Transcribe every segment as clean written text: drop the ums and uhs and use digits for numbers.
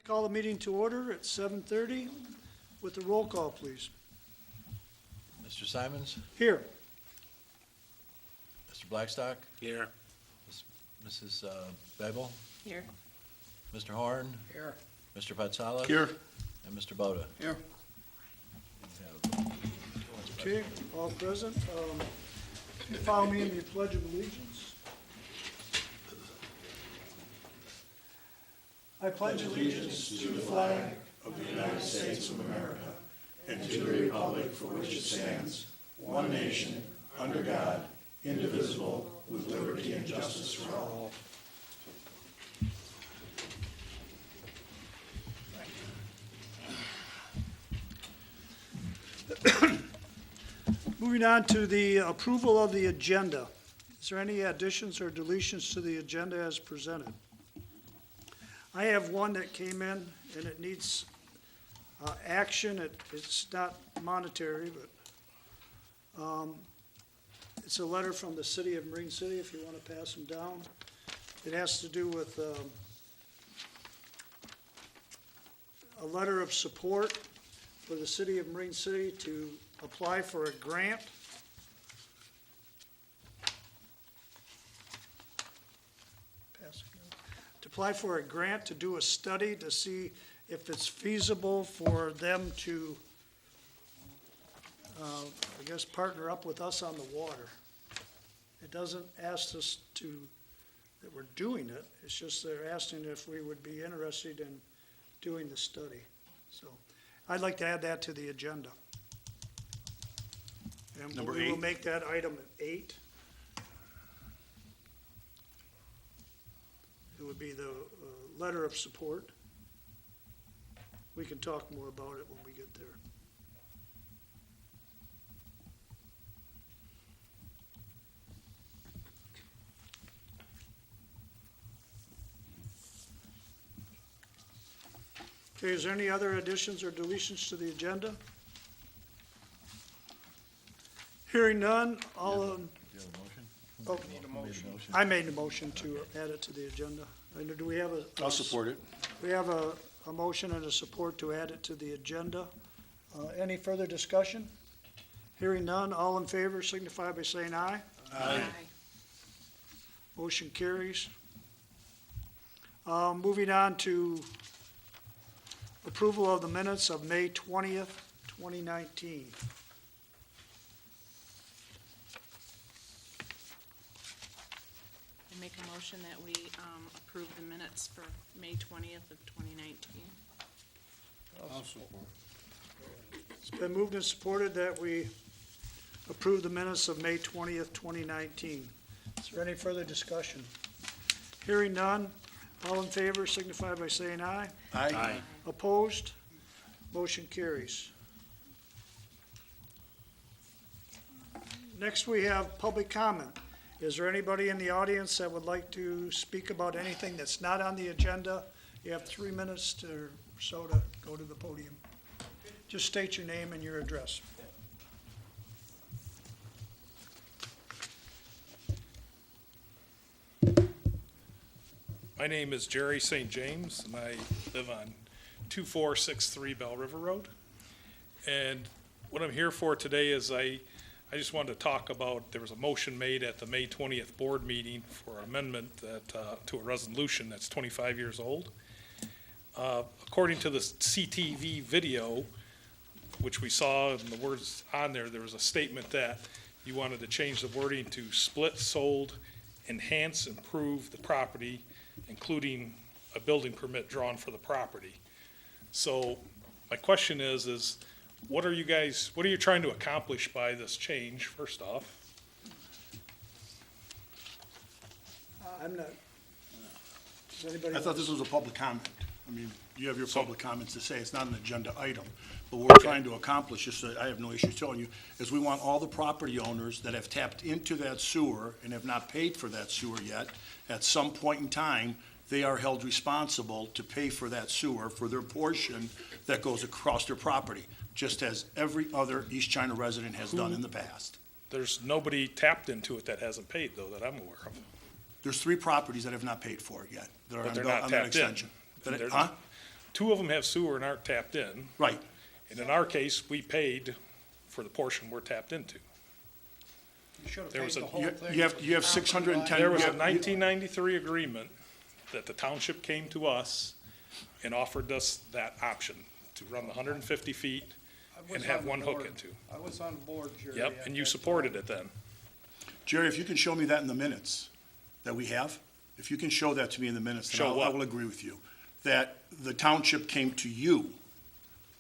Call the meeting to order at 7:30 with the roll call, please. Mr. Simons? Here. Mr. Blackstock? Here. Mrs. Babel? Here. Mr. Horn? Here. Mr. Patsala? Here. And Mr. Boda? Here. Okay, all present. Follow me in the Pledge of Allegiance. I pledge allegiance to the flag of the United States of America and to the republic for which it stands, one nation, under God, indivisible, with liberty and justice for all. Moving on to the approval of the agenda. Is there any additions or deletions to the agenda as presented? I have one that came in, and it needs action. It's not monetary, but it's a letter from the city of Marine City, if you want to pass them down. It has to do with a letter of support for the city of Marine City to apply for a grant. To apply for a grant to do a study to see if it's feasible for them to, I guess, partner up with us on the water. It doesn't ask us that we're doing it. It's just they're asking if we would be interested in doing the study. So I'd like to add that to the agenda. And Number we will 8. make that item at 8. It would be the letter of support. We can talk more about it when we get there. Okay, is there any other additions or deletions to the agenda? Hearing none, all of, Do you have a motion? oh, Made a motion. I made a motion to add it to the agenda. And do we have a? I'll support it. We have a motion and a support to add it to the agenda. Any further discussion? Hearing none, all in favor signify by saying aye. Aye. Motion carries. Moving on to approval of the minutes of May 20th, 2019. I make a motion that we approve the minutes for May 20th of 2019. I'll support. It's been moved and supported that we approve the minutes of May 20th, 2019. Is there any further discussion? Hearing none, all in favor signify by saying aye. Aye. Opposed? Motion carries. Next, we have public comment. Is there anybody in the audience that would like to speak about anything that's not on the agenda? You have 3 minutes or so to go to the podium. Just state your name and your address. My name is Jerry St. James, and I live on 2463 Bell River Road. And what I'm here for today is I just wanted to talk about, there was a motion made at the May 20th board meeting for amendment that, to a resolution that's 25 years old. According to the CTV video, which we saw, and the words on there, there was a statement that you wanted to change the wording to split, sold, enhance, improve the property, including a building permit drawn for the property. So my question is what are you trying to accomplish by this change, first off? I'm not, does anybody? I thought this want was a public comment. I mean, you have your So- public comments to say it's not an agenda item. But what we're trying to accomplish, just so I have no issue telling you, is we want all the property owners that have tapped into that sewer and have not paid for that sewer yet, at some point in time, they are held responsible to pay for that sewer for their portion that goes across their property, just as every other East China resident has done in the past. There's nobody tapped into it that hasn't paid, though, that I'm aware of. There's 3 properties that have not paid for it yet, that are But on they're the- not on that tapped in. extension. They're- Huh? 2 of them have sewer and aren't tapped in. Right. And in our case, we paid for the portion we're tapped into. You should have There paid was the a- whole thing. You have 610. There was you a have- 1993 agreement that the township came to us and offered us that option to run the 150 feet I was and have on the one hook board. into. I was on the board, Jerry. Yep, at and you that supported time. it then. Jerry, if you can show me that in the minutes that we have, if you can show that to me in the minutes, then Show I what? will agree with you. That the township came to you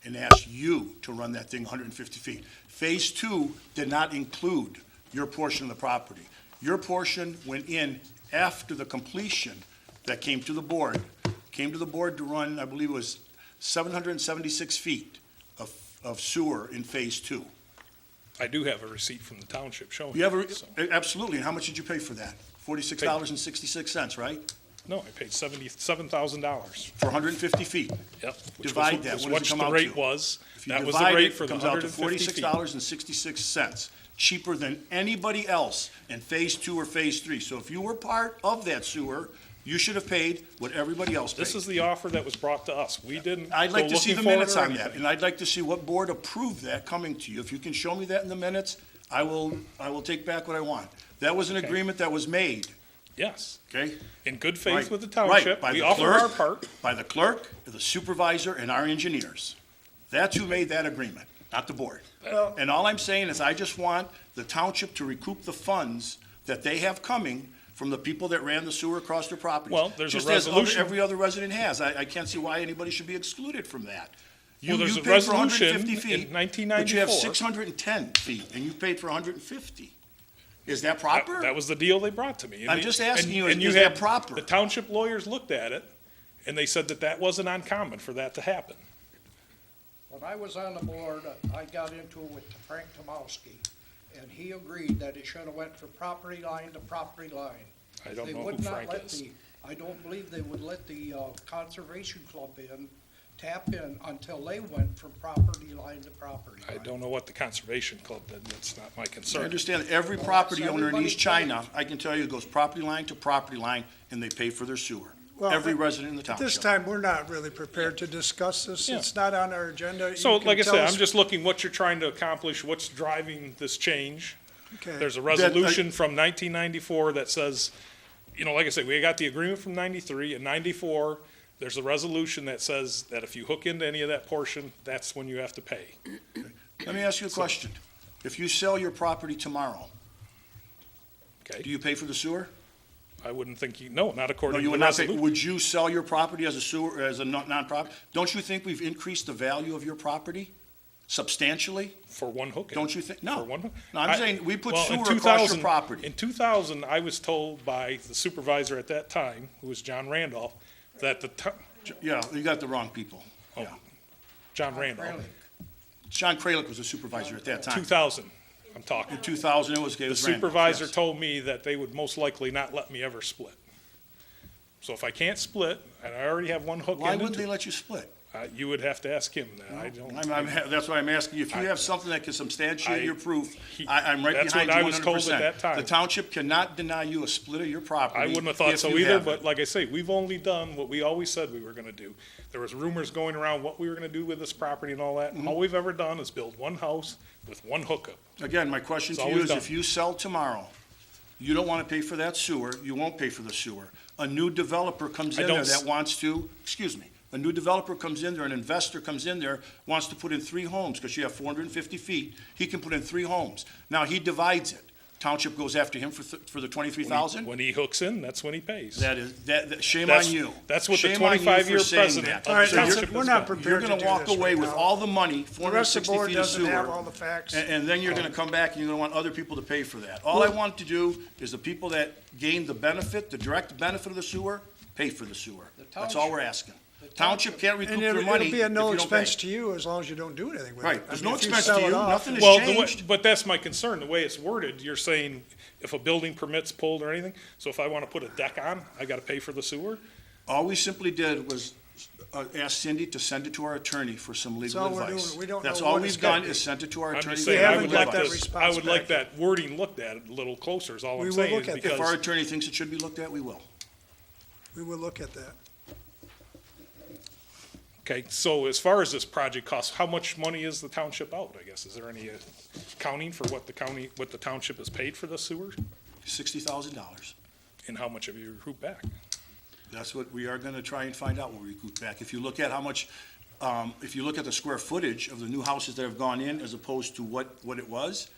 and asked you to run that thing 150 feet. Phase 2 did not include your portion of the property. Your portion went in after the completion that came to the board to run, I believe it was 776 feet of sewer in Phase 2. I do have a receipt from the township showing. You have it, so- absolutely, and how much did you pay for that? $46.66, right? No, I paid $7,000. For 150 feet. Yep. which was- Divide that. was What does it Which come the out rate to? was. If you That was the divide rate it, for it the comes out to 150 feet. $46.66, cheaper than anybody else in Phase 2 or Phase 3. So if you were part of that sewer, you should have paid what everybody else paid. This is the offer that was brought to us. We didn't I'd go like to see looking the for it minutes or on that, anything. and I'd like to see what board approved that coming to you. If you can show me that in the minutes, I will take back what I want. That was an Okay. agreement that was made, Yes, okay? in good faith Right. with the Right, township. by We the offered our clerk, part. By the clerk, the supervisor, and our engineers. That's who made that agreement, not the board. Well- And all I'm saying is I just want the township to recoup the funds that they have coming from the people that ran the sewer across their properties. Well, there's a Just as resolution. every other resident has. I can't see why anybody should be excluded from that. Well, there's You a paid for resolution 150 in feet, 1994. But you have 610 feet, and you paid for 150. Is that proper? That was the deal they brought to me. And I'm they- just asking and- you, and is that had- proper? The township lawyers looked at it, and they said that that wasn't uncommon for that to happen. When I was on the board, I got into it with Frank Tomowski, and he agreed that it should have went from property line to property line. I don't They know would who not Frank let is. the, I don't believe they would let the Conservation Club tap in until they went from property line to property I line. don't know what the Conservation Club did. That's not my I concern. understand that every property owner in everybody East China, I can tell you, goes property line to property line, and they pay for their sewer. Well, Every resident in the At this township. time, we're not really prepared to discuss this. Yeah. It's not on our agenda. So, You can like I tell said, us- I'm just looking what you're trying to accomplish, what's driving this change. Okay. There's a resolution from 1994 that says, you know, like I said, we got the agreement from 93. In 94, there's a resolution that says that if you hook into any of that portion, that's when you have to pay. Let me ask you a question. If you sell your property tomorrow, do Okay? you pay for the sewer? I wouldn't think no, not No, according you to would the not pay. resolution. Would you sell your property as a sewer, as a non-profit? Don't you think we've increased the value of your property substantially? For one hook. Don't you think? For No. one hook? No, I'm saying we put Well, in sewer across your 2000 property. In 2000, I was told by the supervisor at that time, who was John Randolph, that Yeah, you got the wrong people. Oh. Yeah. John Randolph, Really? John Kralik was a supervisor at that time. 2000, I'm talking. In 2000, it was The Randolph, supervisor yes. told me that they would most likely not let me ever split. So if I can't split, and I already have one hook Why into wouldn't they let you split? you would have to ask him that. I don't. That's why I'm asking you. If you have something that can substantiate your proof, he- I'm right that's behind what you I was told at 100%. that time. The township cannot deny you a split of your property. I wouldn't have thought if so you either, have but it. like I say, we've only done what we always said we were gonna do. There was rumors going around what we were gonna do with this property and all that. Mm-hmm. All we've ever done is build one house with one hookup. Again, my question It's to you always is done. if you sell tomorrow, you don't want to pay for that sewer, you won't pay for the sewer. A new developer comes I in don't there s- that wants to, excuse me, a new developer comes in there, an investor comes in there, wants to put in 3 homes, because you have 450 feet, he can put in 3 homes. Now, he divides it. Township goes after him for the 23,000? When he hooks in, that's when he pays. Shame That's- on you. that's what the Shame on you for 25-year saying president that. of All right, the So you're- township we're is not done. prepared You're to gonna do walk this away right with now. all the money, The rest of the 460 board feet of doesn't have all sewer, the facts. and then you're gonna come back and you're gonna want other people to pay for that. All I want to do is the people that gain the benefit, the direct benefit of the sewer, pay for the sewer. That's all we're asking. Township can't recoup And their it'll money be if at no you don't pay. expense to you as long as you don't do anything with it. Right, I there's mean, no if you expense sell to it you, off, nothing has Well, changed. but that's my concern, the way it's worded, you're saying if a building permit's pulled or anything, so if I wanna put a deck on, I gotta pay for the sewer? All we simply did was ask Cindy to send it to our attorney for some legal all we're advice. doing. We don't That's know all what it's we've done gonna be. is sent it to our I'm attorney. just for saying, I haven't would legal got like that advice. this, I would like response that wording looked at a little closer is all We I'm will saying, look at that. If our because attorney thinks it should be looked at, we will. We will look at that. Okay, so as far as this project costs, how much money is the township out, I guess? Is there any accounting for what the township has paid for the sewer? $60,000. And how much have you recouped back? That's what we are gonna try and find out when we recoup back. If you look at how much, if you look at the square footage of the new houses that have gone in as opposed to what it was,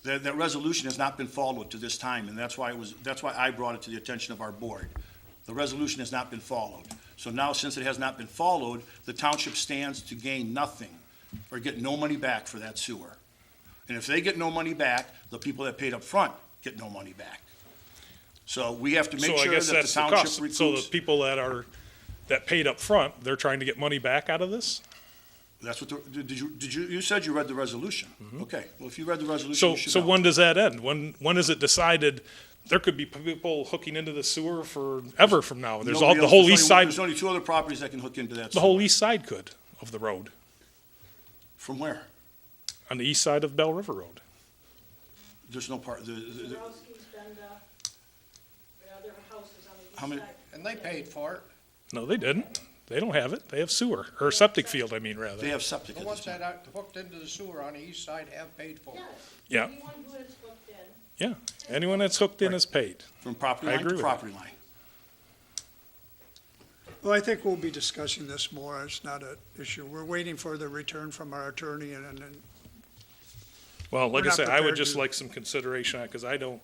that resolution has not been followed to this time, and that's why I brought it to the attention of our board. The resolution has not been followed. So now, since it has not been followed, the township stands to gain nothing or get no money back for that sewer. And if they get no money back, the people that paid up front get no money back. So we have to make So I sure guess that the that's the township cost. So the recoups. people that paid up front, they're trying to get money back out of this? That's what, you said you read the resolution. Okay, well, if you read the resolution, So, you should so know. when does that end? When is it decided there could be people hooking into the sewer forever from now? There's Nobody the else- whole there's east only- side, There's only two other properties that can hook into that the whole sewer. east side could of the road, From where? on the east side of Bell River Road. There's no part, how many, And they paid for it. No, they didn't. They don't have it. They have sewer, or septic field, I mean, they rather. have septic The at ones this time. that are hooked into the sewer on the east side have paid for it. Yeah, Anyone who is hooked in. yeah. Anyone that's hooked in is paid. From property I line agree to with property line. Well, I think we'll be discussing this more. It's not an issue. We're waiting for the return from our attorney and then, Well, like We're I not said, I would prepared just to- like some consideration on it, because I don't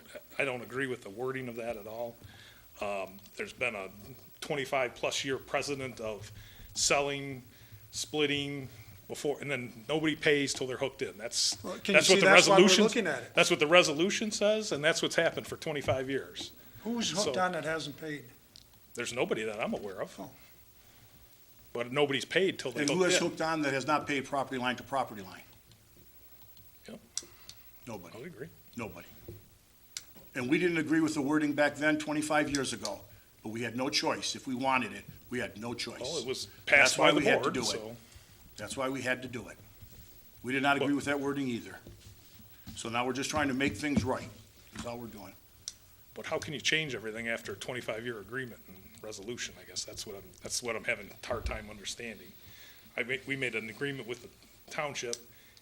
agree with the wording of that at all. There's been a 25-plus year precedent of selling, splitting before, and then nobody pays till they're hooked in. That's well, can you what see, the that's why we're resolution. looking at it. That's what the resolution says, and that's what's happened for 25 years. Who's hooked So- on that hasn't paid? There's nobody that I'm aware of. Oh. But nobody's paid till they're And who has hooked in. hooked on that has not paid property line to property line? Yep. Nobody, I would agree. nobody. And we didn't agree with the wording back then, 25 years ago, but we had no choice. If we wanted it, we had no choice. Well, it was That's passed why by the we had to board, do it. so. That's why we had to do it. We did not agree But- with that wording either. So now we're just trying to make things right. That's all we're doing. But how can you change everything after a 25-year agreement and resolution? I guess that's what I'm having a hard time understanding. We made an agreement with the township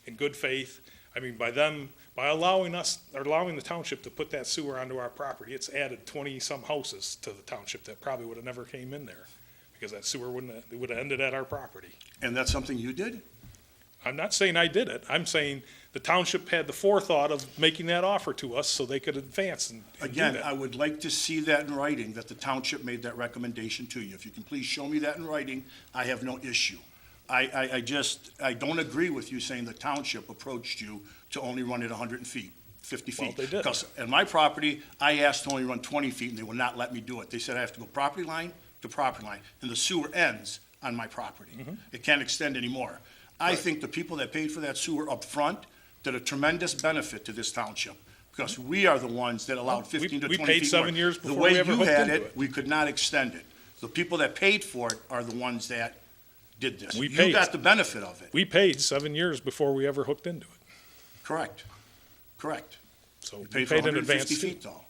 in good faith. I mean, by allowing the township to put that sewer onto our property, it's added 20-some houses to the township that probably would have never came in there, because that sewer would have ended at our property. And that's something you did? I'm not saying I did it. I'm saying the township had the forethought of making that offer to us so they could advance and do Again, that. I would like to see that in writing, that the township made that recommendation to you. If you can please show me that in writing, I have no issue. I don't agree with you saying the township approached you to only run it 100 feet, 50 feet. Well, they did. Because at my property, I asked to only run 20 feet, and they would not let me do it. They said I have to go property line to property line, and the sewer ends on my property. It can't extend anymore. I think the people that paid for that sewer up front did a tremendous benefit to this township, because we are the ones that allowed 15 to 20 we feet paid more. 7 years before The way we ever you hooked had into it, it. we could not extend it. The people that paid for it are the ones that did this. We You paid. got the benefit of it. We paid 7 years before we ever hooked into it. Correct. Correct. So You we paid for paid an advance 150 fee. feet though.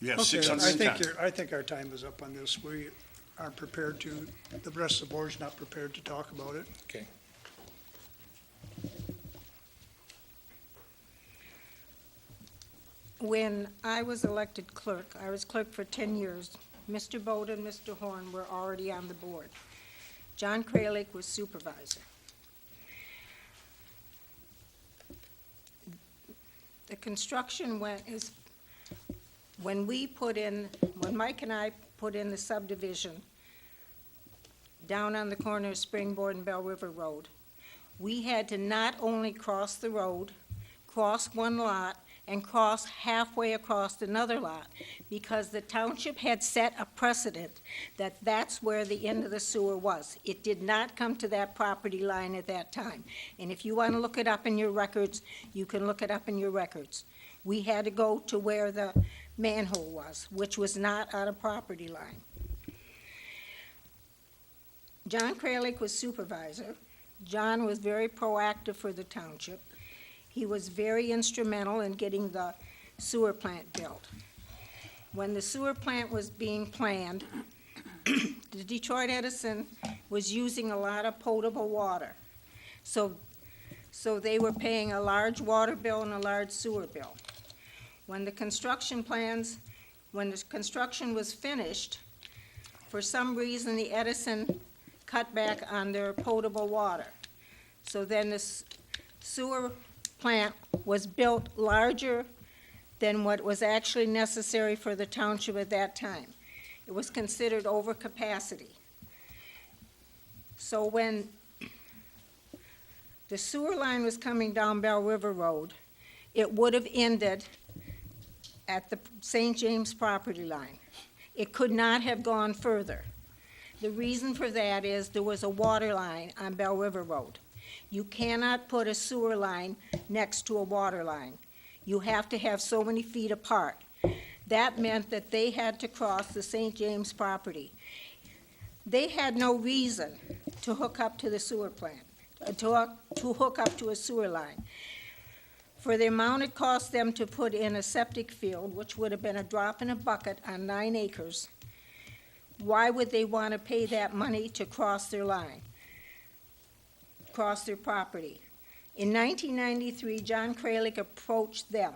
You have Okay, 610. I think our time is up on this. We aren't prepared to, the rest of the board's not prepared to talk about it. Okay. When I was elected clerk, I was clerk for 10 years. Mr. Bowden and Mr. Horn were already on the board. John Kralik was supervisor. The construction when Mike and I put in the subdivision down on the corner of Springboard and Bell River Road, we had to not only cross the road, cross one lot, and cross halfway across another lot, because the township had set a precedent that that's where the end of the sewer was. It did not come to that property line at that time. And if you want to look it up in your records, you can look it up in your records. We had to go to where the manhole was, which was not on a property line. John Kralik was supervisor. John was very proactive for the township. He was very instrumental in getting the sewer plant built. When the sewer plant was being planned, the the Detroit Edison was using a lot of potable water. So they were paying a large water bill and a large sewer bill. When the construction was finished, for some reason, the Edison cut back on their potable water. So then the sewer plant was built larger than what was actually necessary for the township at that time. It was considered overcapacity. So when the sewer line was coming down Bell River Road, it would have ended at the St. James property line. It could not have gone further. The reason for that is there was a water line on Bell River Road. You cannot put a sewer line next to a water line. You have to have so many feet apart. That meant that they had to cross the St. James property. They had no reason to hook up to the sewer plant, to hook up to a sewer line. For the amount it cost them to put in a septic field, which would have been a drop in a bucket on 9 acres, why would they want to pay that money to cross their line, cross their property? In 1993, John Kralik approached them.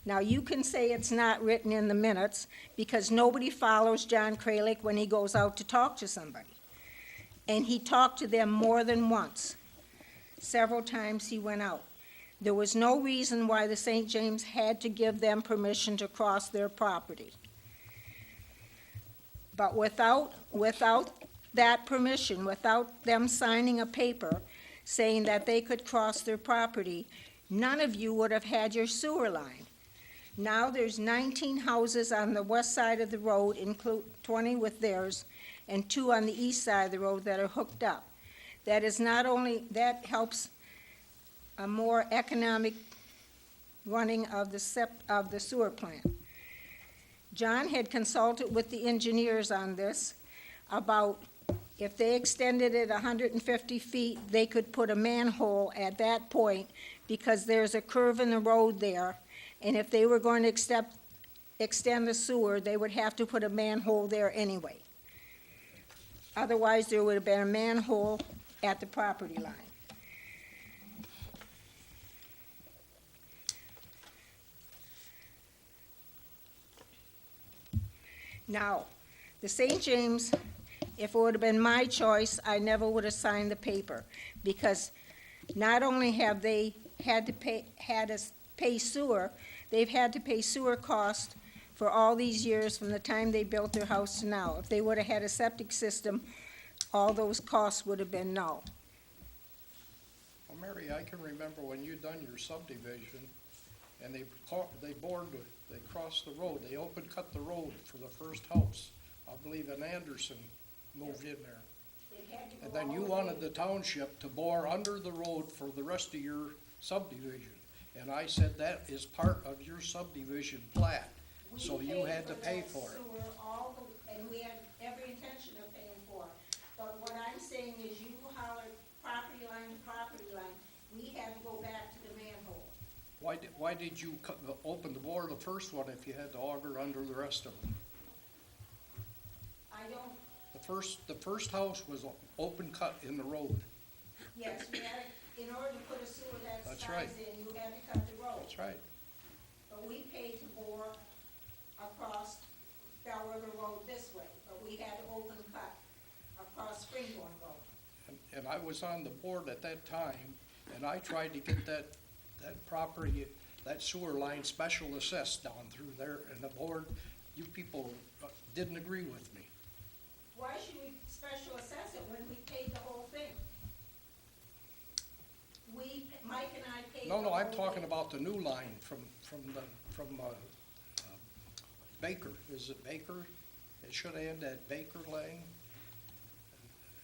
Now, you can say it's not written in the minutes because nobody follows John Kralik when he goes out to talk to somebody. And he talked to them more than once. Several times he went out. There was no reason why the St. James had to give them permission to cross their property. But without that permission, without them signing a paper saying that they could cross their property, none of you would have had your sewer line. Now there's 19 houses on the west side of the road, include 20 with theirs, and 2 on the east side of the road that are hooked up. That is not only, that helps a more economic running of the sewer plant. John had consulted with the engineers on this about if they extended it 150 feet, they could put a manhole at that point because there's a curve in the road there. And if they were going to extend the sewer, they would have to put a manhole there anyway. Otherwise, there would have been a manhole at the property line. Now, the St. James, if it would have been my choice, I never would have signed the paper, because not only have they had to pay sewer, they've had to pay sewer cost for all these years from the time they built their house to now. If they would have had a septic system, all those costs would have been null. Well, Mary, I can remember when you done your subdivision, and they crossed the road, they open cut the road for the first house. I believe an Anderson moved in there. And then you wanted the township to bore under the road for the rest of your subdivision. And I said that is part of your subdivision plat, so you had to pay for it. And we had every intention of paying for it. But what I'm saying is you hollered property line to property line, we had to go back to the manhole. Why did you open the bore the first one if you had to auger under the rest of them? I don't, The first house was open cut in the road. yes, we had, in order to put a sewer that That's size right. in, you had to cut the road. That's right. But we paid to bore across Bell River Road this way, but we had to open cut across Springborn Road. And I was on the board at that time, and I tried to get that property, that sewer line special assessed down through there, and the board, you people didn't agree with me. Why should we special assess it when we paid the whole thing? Mike and I paid the whole No, I'm thing. talking about the new line from Baker. Is it Baker? It should have ended at Baker Lane.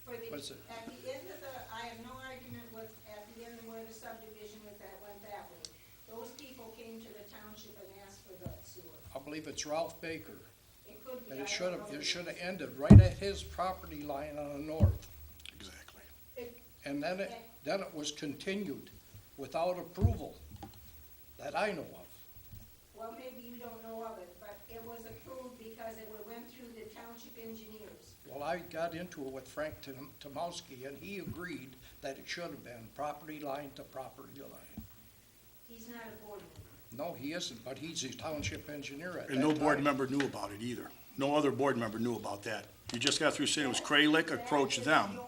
For the, Was it? at the end of I have no argument with, at the end of where the subdivision went that way. Those people came to the township and asked for that sewer. I believe it's Ralph Baker. It could be. And I don't know. it should have ended right at his property line on the north. Exactly. And then it was continued without approval that I know of. Well, maybe you don't know of it, but it was approved because it went through the township engineers. Well, I got into it with Frank Tomowski, and he agreed that it should have been property line to property line. He's not a board member. No, he isn't, but he's a township engineer at that And no board time. member knew about it either. No other board member knew about that. You just got through saying it was Kralik approached them.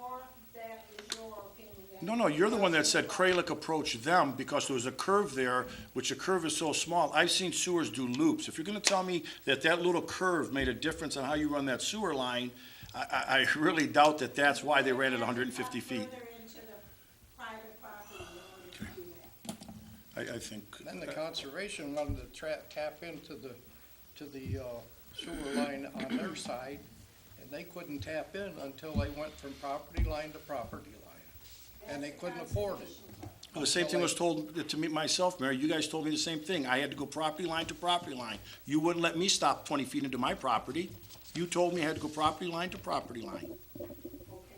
That is your opinion. No, you're the one that said Kralik approached them because there was a curve there, which the curve is so small. I've seen sewers do loops. If you're gonna tell me that that little curve made a difference on how you run that sewer line, I really doubt that that's why they ran it 150 feet. Further into the private property in order to do that. I think. Then the conservation wanted to tap into the sewer line on their side, and they couldn't tap in until they went from property line to property line. And they couldn't afford it. Well, the same thing was told to me, myself, Mary. You guys told me the same thing. I had to go property line to property line. You wouldn't let me stop 20 feet into my property. You told me I had to go property line to property line, Okay.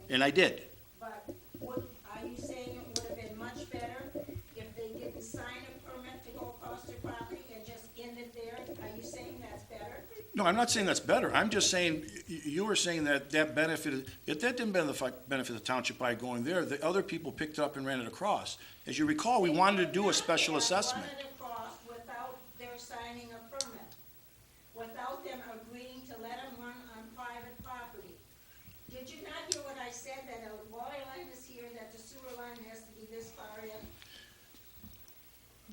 and I did. But are you saying it would have been much better if they didn't sign a permit to go across their property and just end it there? Are you saying that's better? No, I'm not saying that's better. I'm just saying, you were saying that benefited, that didn't benefit the township by going there. The other people picked it up and ran it across. As you recall, we wanted to do a special assessment. They run it across without their signing a permit, without them agreeing to let them run on private property. Did you not hear what I said, that a water line is here, that the sewer line has to be this far in?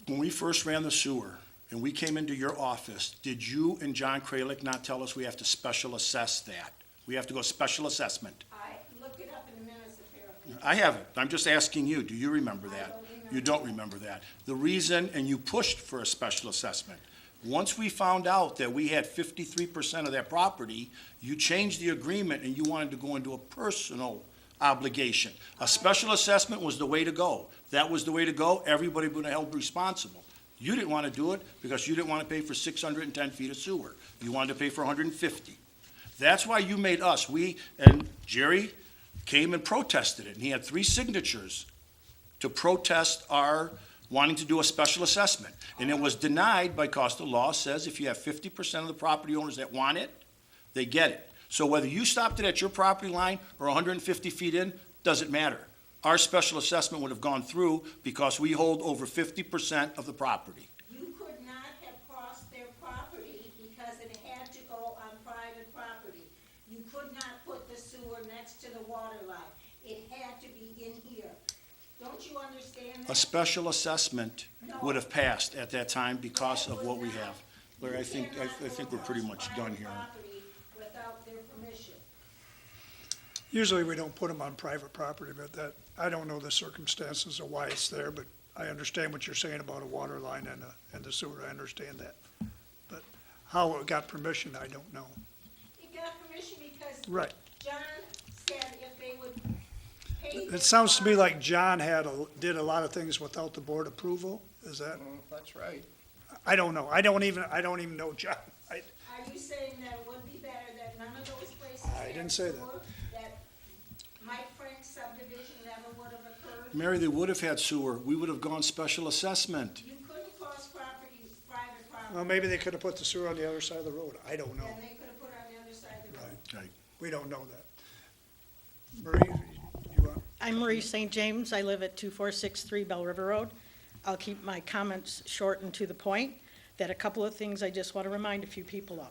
When we first ran the sewer, and we came into your office, did you and John Kralik not tell us we have to special assess that? We have to go special assessment. I looked it up in the minutes apparently. I haven't. I'm just asking you, do you remember that? I don't remember. You don't remember that. The reason, and you pushed for a special assessment. Once we found out that we had 53% of that property, you changed the agreement and you wanted to go into a personal obligation. A special assessment was the way to go. That was the way to go. Everybody would have held responsible. You didn't want to do it because you didn't want to pay for 610 feet of sewer. You wanted to pay for 150. That's why you made us, and Jerry came and protested it, and he had 3 signatures to protest our wanting to do a special assessment. And it was denied because the law says if you have 50% of the property owners that want it, they get it. So whether you stopped it at your property line or 150 feet in, doesn't matter. Our special assessment would have gone through because we hold over 50% of the property. You could not have crossed their property because it had to go on private property. You could not put the sewer next to the water line. It had to be in here. Don't you understand A that? special assessment would have passed at that time because of what we have. Larry, I think we're pretty much done here. Without their permission. Usually we don't put them on private property, but I don't know the circumstances of why it's there, but I understand what you're saying about a water line and the sewer, I understand that. But how it got permission, I don't know. It got permission because Right. John said if they would pay. It sounds to me like John did a lot of things without the board approval, is that? That's right. I don't know, I don't even know John. Are you saying that it would be better that none of those places I had didn't say that. sewer, that Mike Frank's subdivision never would have occurred? Mary, they would have had sewer. We would have gone special assessment. You couldn't cross properties, private property, Well, maybe they could have put the sewer on the other side of the road, I don't know. and they could have put it on the other side of the road. Right. We don't know that. Marie, you want? I'm Marie St. James. I live at 2463 Bell River Road. I'll keep my comments short and to the point, that a couple of things I just want to remind a few people of.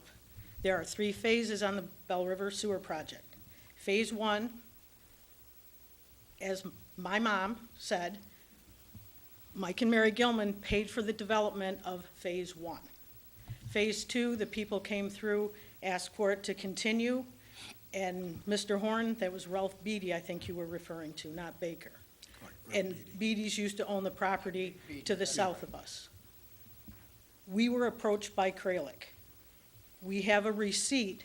There are 3 phases on the Bell River Sewer Project. Phase 1, as my mom said, Mike and Mary Gilman paid for the development of Phase 1. Phase 2, the people came through, asked for it to continue, and Mr. Horn, that was Ralph Beatty, I think you were referring to, not Baker. And Beatty's used to own the property to the south of us. We were approached by Kralik. We have a receipt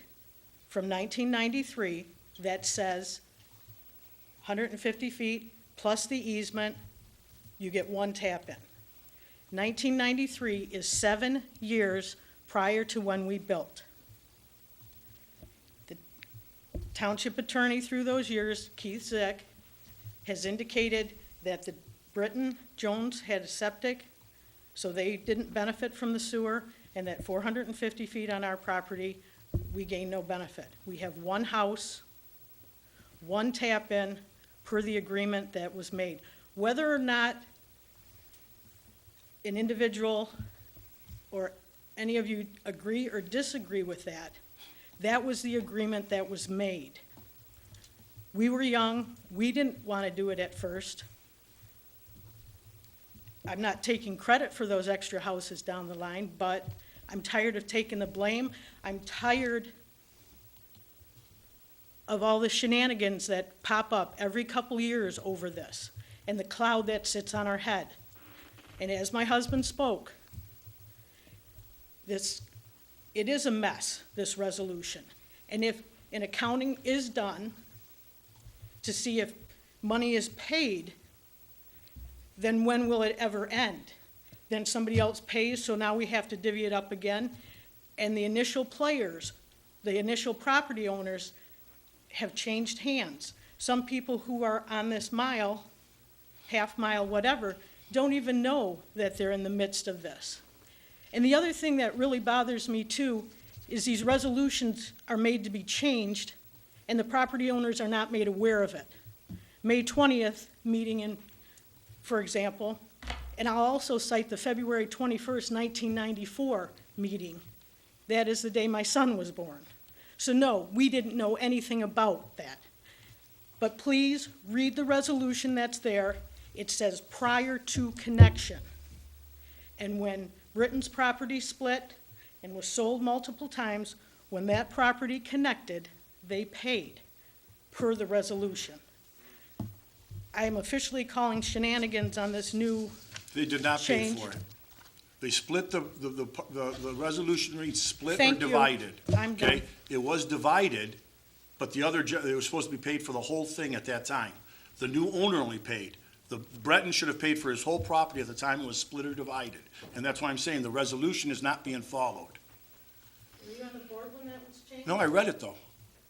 from 1993 that says 150 feet plus the easement, you get 1 tap in. 1993 is 7 years prior to when we built. The township attorney through those years, Keith Zick, has indicated that the Britton Jones had a septic, so they didn't benefit from the sewer, and that 450 feet on our property, we gain no benefit. We have 1 house one tap-in per the agreement that was made. Whether or not an individual or any of you agree or disagree with that, that was the agreement that was made. We were young, we didn't want to do it at first. I'm not taking credit for those extra houses down the line, but I'm tired of taking the blame. I'm tired of all the shenanigans that pop up every couple years over this and the cloud that sits on our head. And as my husband spoke, it is a mess, this resolution. And if an accounting is done to see if money is paid, then when will it ever end? Then somebody else pays, so now we have to divvy it up again. And the initial players, the initial property owners, have changed hands. Some people who are on this mile, half mile, whatever, don't even know that they're in the midst of this. And the other thing that really bothers me too is these resolutions are made to be changed and the property owners are not made aware of it. May 20th meeting in, for example, and I'll also cite the February 21st, 1994 meeting. That is the day my son was born. So no, we didn't know anything about that. But please read the resolution that's there. It says prior to connection. And when Britton's property split and was sold multiple times, when that property connected, they paid per the resolution. I am officially calling shenanigans on this new They did not pay change. for it. They split the resolution reads split or Thank you. divided. I'm done. Okay? It was divided, but the other, it was supposed to be paid for the whole thing at that time. The new owner only paid. The Breton should have paid for his whole property at the time it was split or divided. And that's why I'm saying the resolution is not being followed. Were you on the board when that was changed? No, I read it, though.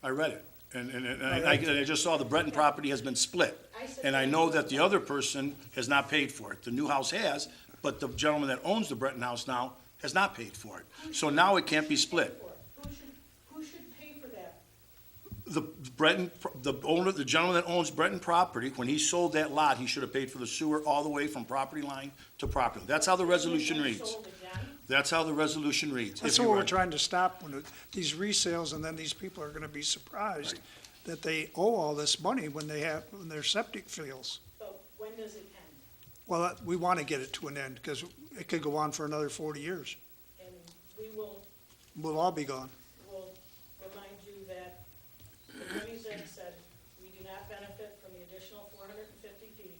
I read it. And I just saw the Breton property has been split. And I know that the other person has not paid for it. The new house has, but the gentleman that owns the Breton house now has not paid for it. So now it can't be split. Who should pay for that? The Breton, the owner, the gentleman that owns Breton property, when he sold that lot, he should have paid for the sewer all the way from property line to property line. That's how the resolution reads. Sold again? That's how the resolution reads. That's If you what we're read- trying to stop, these resales, and then these people are gonna be surprised that they owe all this money when when their septic fails. So when does it end? Well, we wanna get it to an end, because it could go on for another 40 years. And we will We'll all be gone. remind you that Attorney Zick said we do not benefit from the additional 450 feet.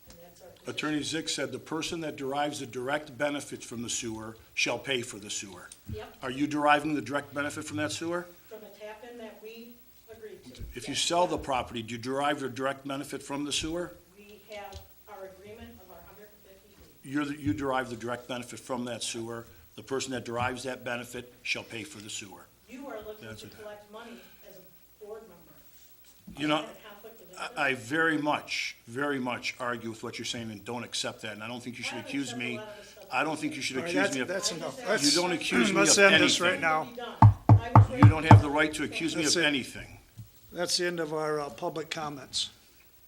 And that's our position. Attorney Zick said the person that derives the direct benefit from the sewer shall pay for the sewer. Yep, Are you deriving the direct benefit from that sewer? from the tap-in that we agreed to. If you Yes. sell the property, do you derive the direct benefit from the sewer? We have our agreement of our 150 feet. You derive the direct benefit from that sewer. The person that derives that benefit shall pay for the sewer. You are looking That's to it. collect money as a board member. You know, Is that a conflict of interest? I very much argue with what you're saying and don't accept that, and I don't think you should accuse me. I don't think you should All right, accuse me that's of, enough. you Let's- don't accuse me Let's of end this right anything. now. Be done. I was You ready- don't have the right to accuse me That's of it. anything. That's the end of our public comments.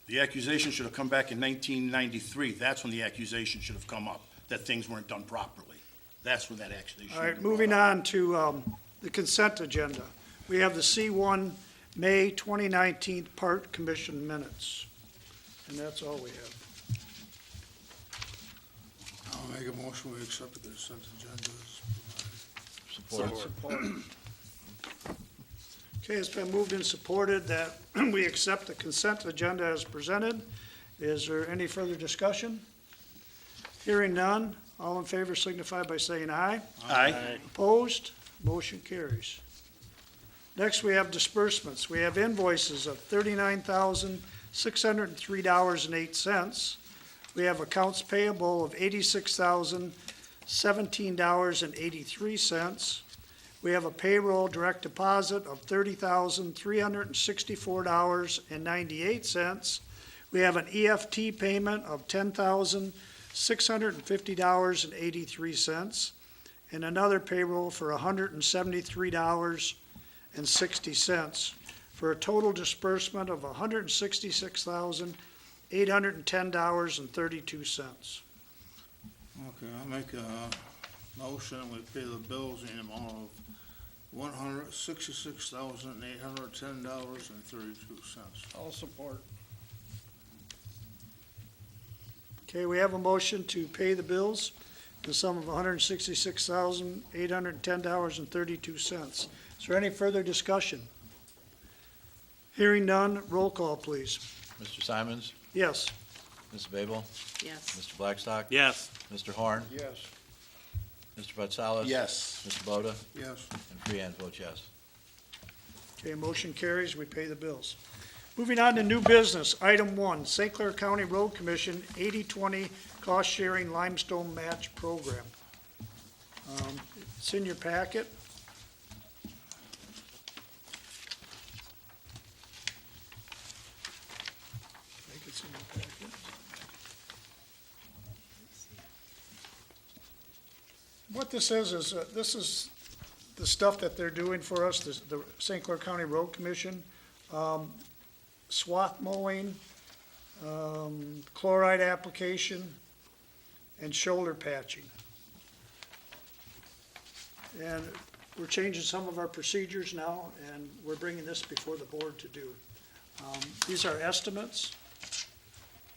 The accusation should have come back in 1993. That's when the accusation should have come up, that things weren't done properly. That's when that accusation should All have right, been moving brought up. on to the consent agenda. We have the C1 May 2019 Part Commission minutes, and that's all we have. I'll make a motion, we accept the consent agenda as provided. Support. Okay, it's been moved and supported that we accept the consent agenda as presented. Is there any further discussion? Hearing none, all in favor signify by saying aye. Aye. Opposed? Motion carries. Next, we have disbursements. We have invoices of $39,603.08. We have accounts payable of $86,017.83. We have a payroll direct deposit of $30,364.98. We have an EFT payment of $10,650.83, and another payroll for $173.60. for a total disbursement of $166,810.32. Okay, I'll make a motion, we pay the bills in the amount of $166,810.32. I'll support. Okay, we have a motion to pay the bills, the sum of $166,810.32. Is there any further discussion? Hearing none, roll call, please. Mr. Simons? Yes. Mrs. Babel? Yes. Mr. Blackstock? Yes. Mr. Horn? Yes. Mr. Vatsalus? Yes. Mr. Boda? Yes. And Freehan votes yes. Okay, motion carries, we pay the bills. Moving on to new business, item 1, St. Clair County Road Commission 80/20 cost-sharing limestone match program. It's in your packet. I think it's in your packet. What this is this is the stuff that they're doing for us, the St. Clair County Road Commission. Swath mowing, chloride application, and shoulder patching. And we're changing some of our procedures now, and we're bringing this before the board to do. These are estimates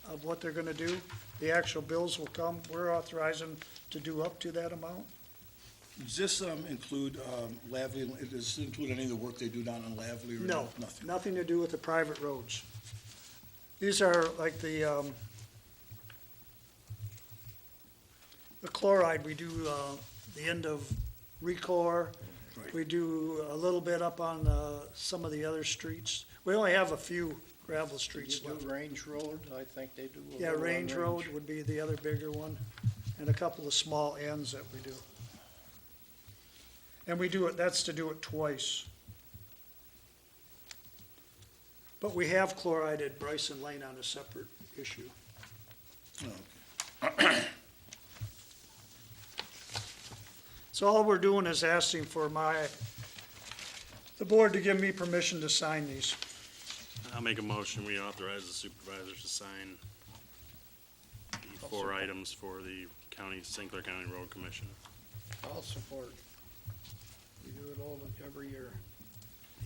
of what they're gonna do. The actual bills will come. We're authorizing to do up to that amount. Does this include Lavely, does this include any of the work they do down on Lavely or No, nothing? nothing to do with the private roads. These are like the chloride, we do the end of Recor. Right. We do a little bit up on some of the other streets. We only have a few gravel Did streets you left. do Range Road? I think they do. a Yeah, little on Range Road would be the other bigger one, and a couple of small ends that we do. And we do it, that's to do it twice. But we have chloride at Bryson Lane on a separate issue. So all we're doing is asking for the board to give me permission to sign these. I'll make a motion, we authorize the supervisor to sign the 4 items for the St. Clair County Road Commission. I'll support. We do it every year.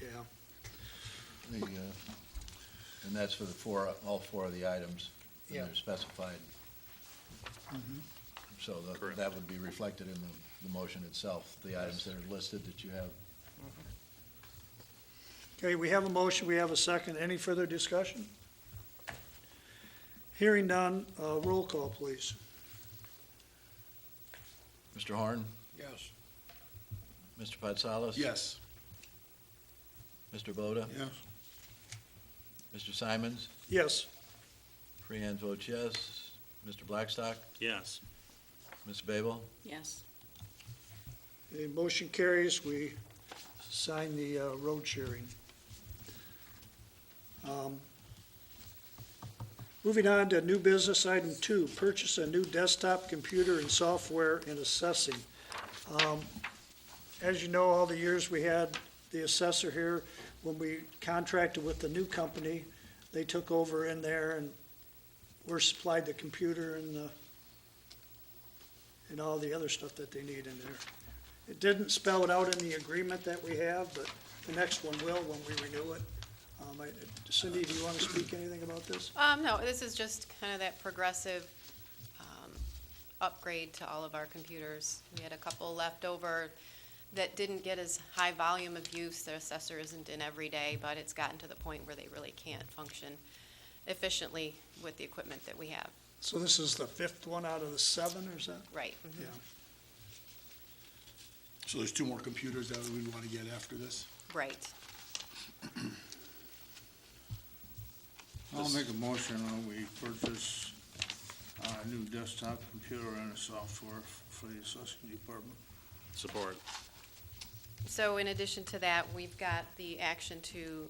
Yeah. And that's for all 4 of the items, and Yeah. they're specified. So Correct. that would be reflected in the motion itself, the items that are listed that you have. Okay, we have a motion, we have a second. Any further discussion? Hearing none, roll call, please. Mr. Horn? Yes. Mr. Patsalos? Yes. Mr. Boda? Yes. Mr. Simons? Yes. Freehan votes yes. Mr. Blackstock? Yes. Ms. Babel? Yes. The motion carries, we sign the road sharing. Moving on to new business, item 2, purchase a new desktop computer and software in assessing. As you know, all the years we had the assessor here, when we contracted with the new company, they took over in there and we're supplied the computer and all the other stuff that they need in there. It didn't spell it out in the agreement that we have, but the next one will when we renew it. Cindy, do you want to speak anything about this? No, this is just kind of that progressive upgrade to all of our computers. We had a couple left over that didn't get as high volume of use. The assessor isn't in every day, but it's gotten to the point where they really can't function efficiently with the equipment that we have. So this is the 5th one out of the 7, or is that? Right. Yeah. So there's 2 more computers that we want to get after this? Right. I'll make a motion, we purchase a new desktop computer and a software for the assessing department. Support. So in addition to that, we've got the action to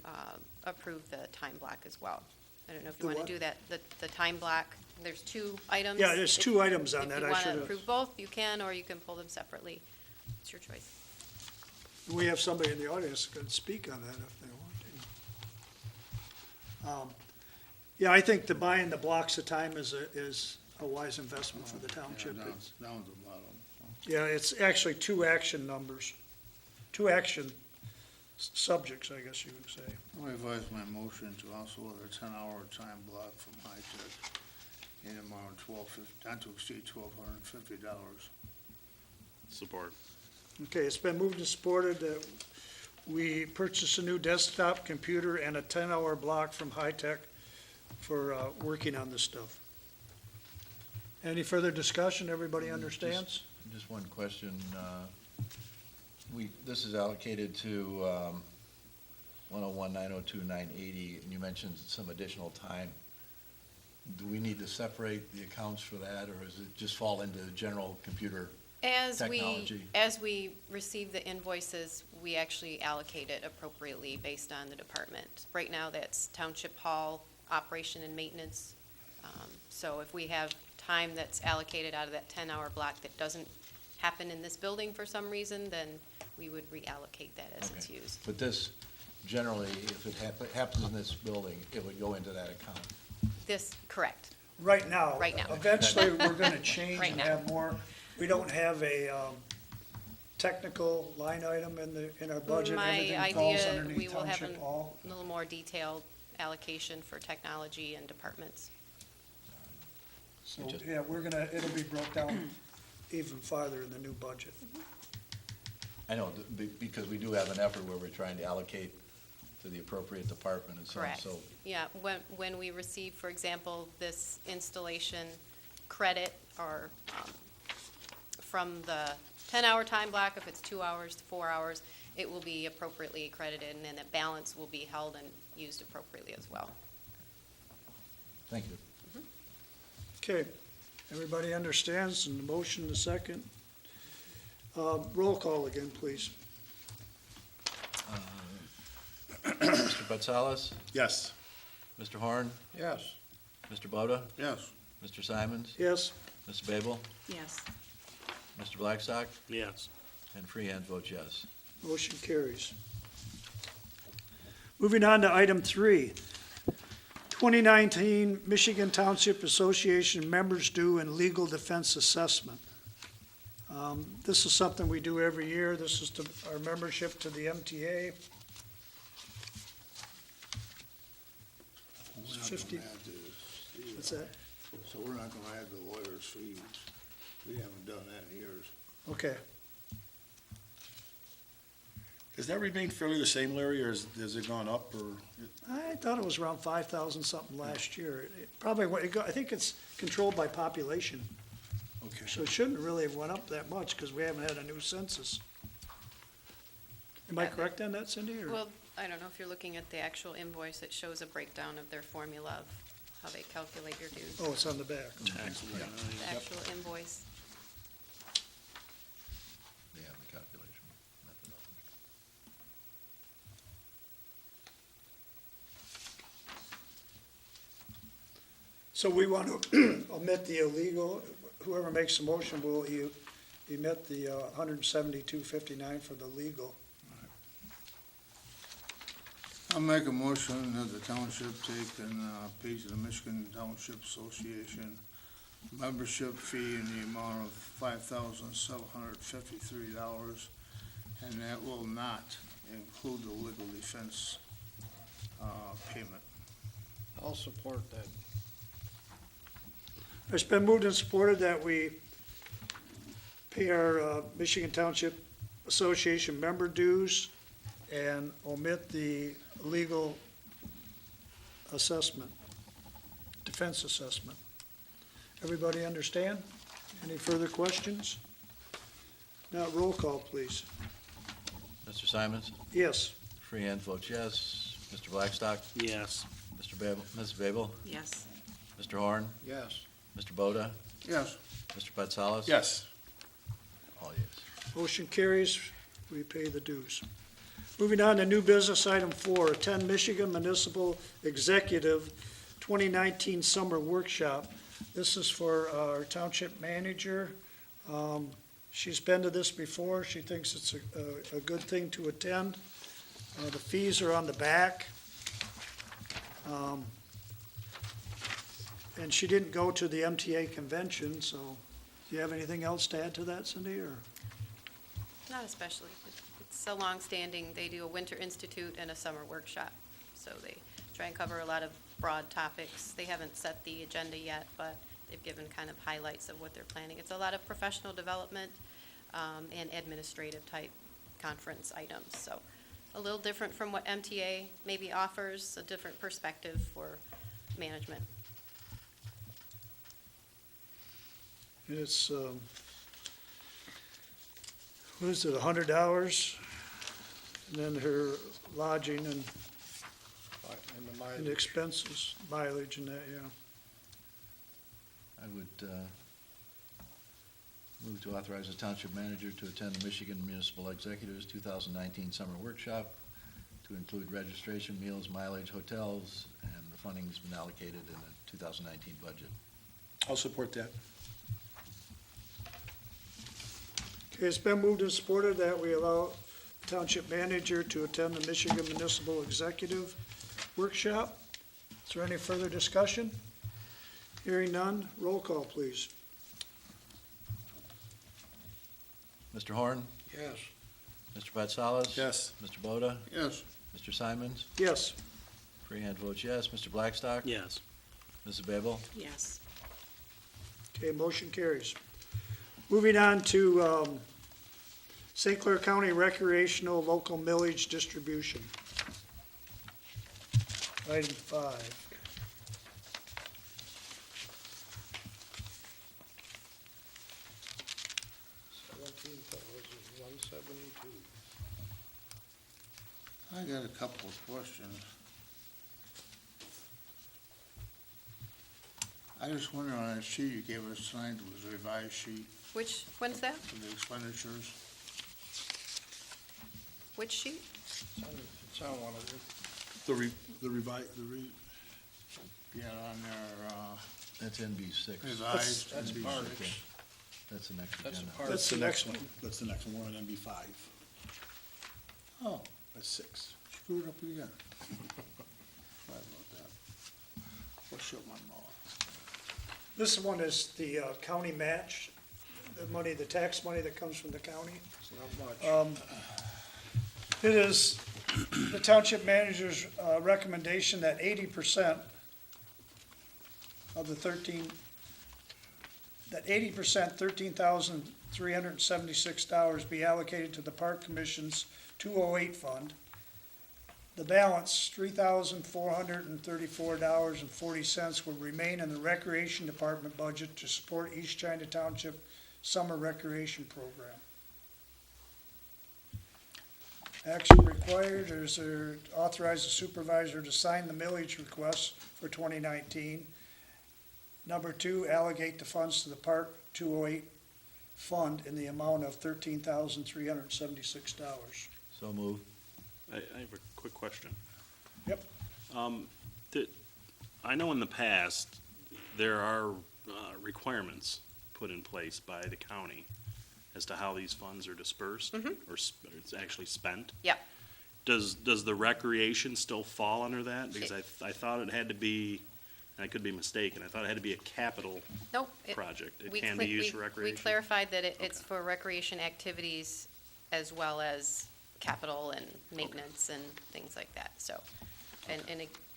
approve the time block as well. I don't know if you The want what? to do that, the time block. There's 2 items. Yeah, there's 2 items on that. If you I want should to have. approve both, you can, or you can pull them separately. It's your choice. We have somebody in the audience that can speak on that if they want to. Yeah, I think the buying the blocks of time is a wise investment for the township. Yeah, It's- down to the bottom. Yeah, it's actually two action numbers, two action subjects, I guess you would say. I revise my motion to also order a 10-hour time block from High Tech in the amount of not to exceed $1,250. Support. Okay, it's been moved and supported that we purchase a new desktop computer and a 10-hour block from High Tech for working on this stuff. Any further discussion? Everybody understands? Just one question. This is allocated to 101, 902, 980, and you mentioned some additional time. Do we need to separate the accounts for that, or does it just fall into general computer technology? As we receive the invoices, we actually allocate it appropriately based on the department. Right now, that's Township Hall, operation and maintenance. So if we have time that's allocated out of that 10-hour block that doesn't happen in this building for some reason, then we would reallocate that as it's Okay. used. But this, generally, if it happens in this building, it would go into that account. Correct. Right now. Right now. Eventually, we're gonna change Right and now. have more. We don't have a technical line item in our budget. My Everything falls idea, underneath we will have Township a Hall. little more detailed allocation for technology and departments. So, Just- yeah, it'll be broke down even farther in the new budget. I know, because we do have an effort where we're trying to allocate to the appropriate department and so on, Correct. so. Yeah, when we receive, for example, this installation credit or from the 10-hour time block, if it's 2 hours to 4 hours, it will be appropriately credited, and then the balance will be held and used appropriately as well. Thank you. Okay, everybody understands, and the motion, the second. Roll call again, please. Mr. Batsalis? Yes. Mr. Horn? Yes. Mr. Boda? Yes, Mr. Simons? Yes, Mrs. Babel? Yes. Mr. Blackstock? Yes. And Freehand votes yes. motion carries. Moving on to item 3, 2019 Michigan Township Association Members Due and Legal Defense Assessment. This is something we do every year. This is our membership to the MTA. we're not 50. gonna add this. What's that? So we're not gonna add the lawyer's fees. We haven't done that in years. Okay. Has that remained fairly the same, Larry, or has it gone up, or? I thought it was around 5,000 something last year. It probably, I think it's controlled by population, Okay. so it shouldn't really have went up that much because we haven't had a new census. Am I correct on that, Cindy? or- Well, I don't know if you're looking at the actual invoice, it shows a breakdown of their formula of how they calculate your dues. Oh, it's on the back. The actual invoice. Yeah, the calculation methodology. So we want to omit the illegal, whoever makes the motion will omit the 172.59 for the legal. I'll make a motion that the township take and pay to the Michigan Township Association membership fee in the amount of $5,753, and that will not include the legal defense payment. I'll support that. It's been moved and supported that we pay our Michigan Township Association member dues and omit the legal assessment, defense assessment. Everybody understand? Any further questions? Now, roll call, please. Mr. Simons? Yes. Freehand votes yes. Mr. Blackstock? Yes. Mr. Babel? Mrs. Babel? Yes. Mr. Horn? Yes. Mr. Boda? Yes, Mr. Batsalis? Yes. All yes. Motion carries. We pay the dues. Moving on to new business, item 4, attend Michigan Municipal Executive 2019 Summer Workshop. This is for our township manager. She's been to this before. She thinks it's a good thing to attend. The fees are on the back. And she didn't go to the MTA convention, so do you have anything else to add to that, Cindy, or? Not especially. It's a long-standing, they do a winter institute and a summer workshop. So they try and cover a lot of broad topics. They haven't set the agenda yet, but they've given kind of highlights of what they're planning. It's a lot of professional development and administrative type conference items. So a little different from what MTA maybe offers, a different perspective for management. And it's, what is it, $100? And then her lodging and And the mileage. and expenses, mileage and that, yeah. I would move to authorize the township manager to attend the Michigan Municipal Executives 2019 Summer Workshop to include registration, meals, mileage, hotels, and the funding's been allocated in the 2019 budget. I'll support that. Okay, it's been moved and supported that we allow township manager to attend the Michigan Municipal Executive Workshop. Is there any further discussion? Hearing none, roll call, please. Mr. Horn? Yes. Mr. Patsalas? Yes. Mr. Boda? Yes. Mr. Simons? Yes. Freehand votes yes. Mr. Blackstock? Yes. Mrs. Babel? Yes. Okay, motion carries. Moving on to St. Clair County Recreational Local Millage Distribution. Item 5. $17,172. I got a couple of questions. I just wonder on that sheet you gave us tonight, it was a revised sheet When's that? for the expenditures. Which sheet? It's on one of them. Yeah, on their, That's NB6. revised. That's NB6. Parks. That's the next That's a agenda. Parks. That's the next one. That's the next one. We're on NB 5. Oh, That's 6. screwed up again. Sorry about that. I'll shut my mouth. This one is the county match, the money, the tax money that comes from the county. It's not much. It is the township manager's recommendation that 80% of the 13,376 be allocated to the Park Commission's 208 fund. The balance, $3,434.40, will remain in the Recreation Department budget to support East China Township Summer Recreation Program. Action required is to authorize the supervisor to sign the millage request for 2019. Number 2, allocate the funds to the Park 208 fund in the amount of $13,376. So move. I have a quick question. Yep. I know in the past, there are requirements put in place by the county as to how these funds are dispersed or it's actually spent. Yep. Does the recreation still fall under that? Because I thought it had to be, and I could be mistaken, I thought it had to be a capital Nope. project. It we can cle- be used for we recreation? clarified that it's for recreation activities as well as capital and maintenance and things like that, so. And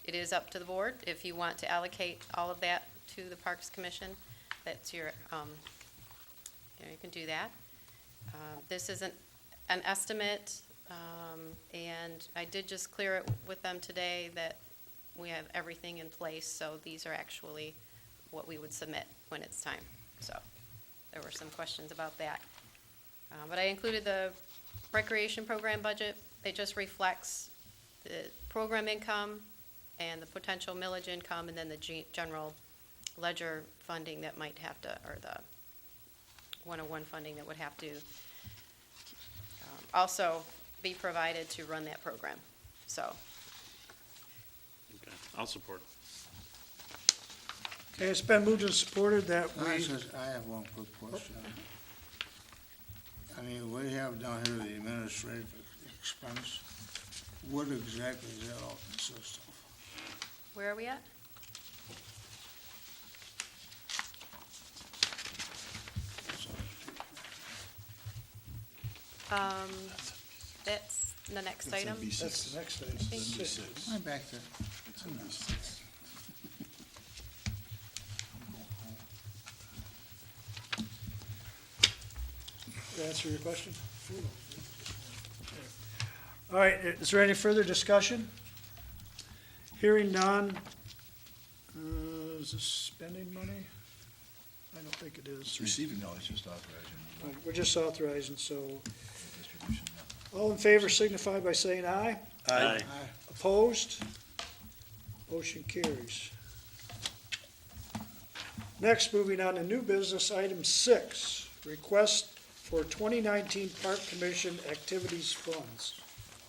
it is up to the board, if you want to allocate all of that to the Parks Commission, that's your, you can do that. This isn't an estimate, and I did just clear it with them today that we have everything in place, so these are actually what we would submit when it's time, so. There were some questions about that. But I included the recreation program budget. It just reflects the program income and the potential millage income, and then the general ledger funding that might have to, or the 101 funding that would have to also be provided to run that program, so. Okay, I'll support it. Okay, it's been moved and supported that I we, have one quick question. I mean, we have down here the administrative expense. What exactly does that all consist of? Where are we at? That's the next item. That's the next item. Thank you. I'm back there. Did I answer your question? All right, is there any further discussion? Hearing none. Is this spending money? I don't think it It's is. receiving, no, it's just authorizing We're just authorizing, so the distribution. all in favor signify by saying aye. Aye. Opposed? Motion carries. Next, moving on to new business, item 6, request for 2019 Park Commission activities funds.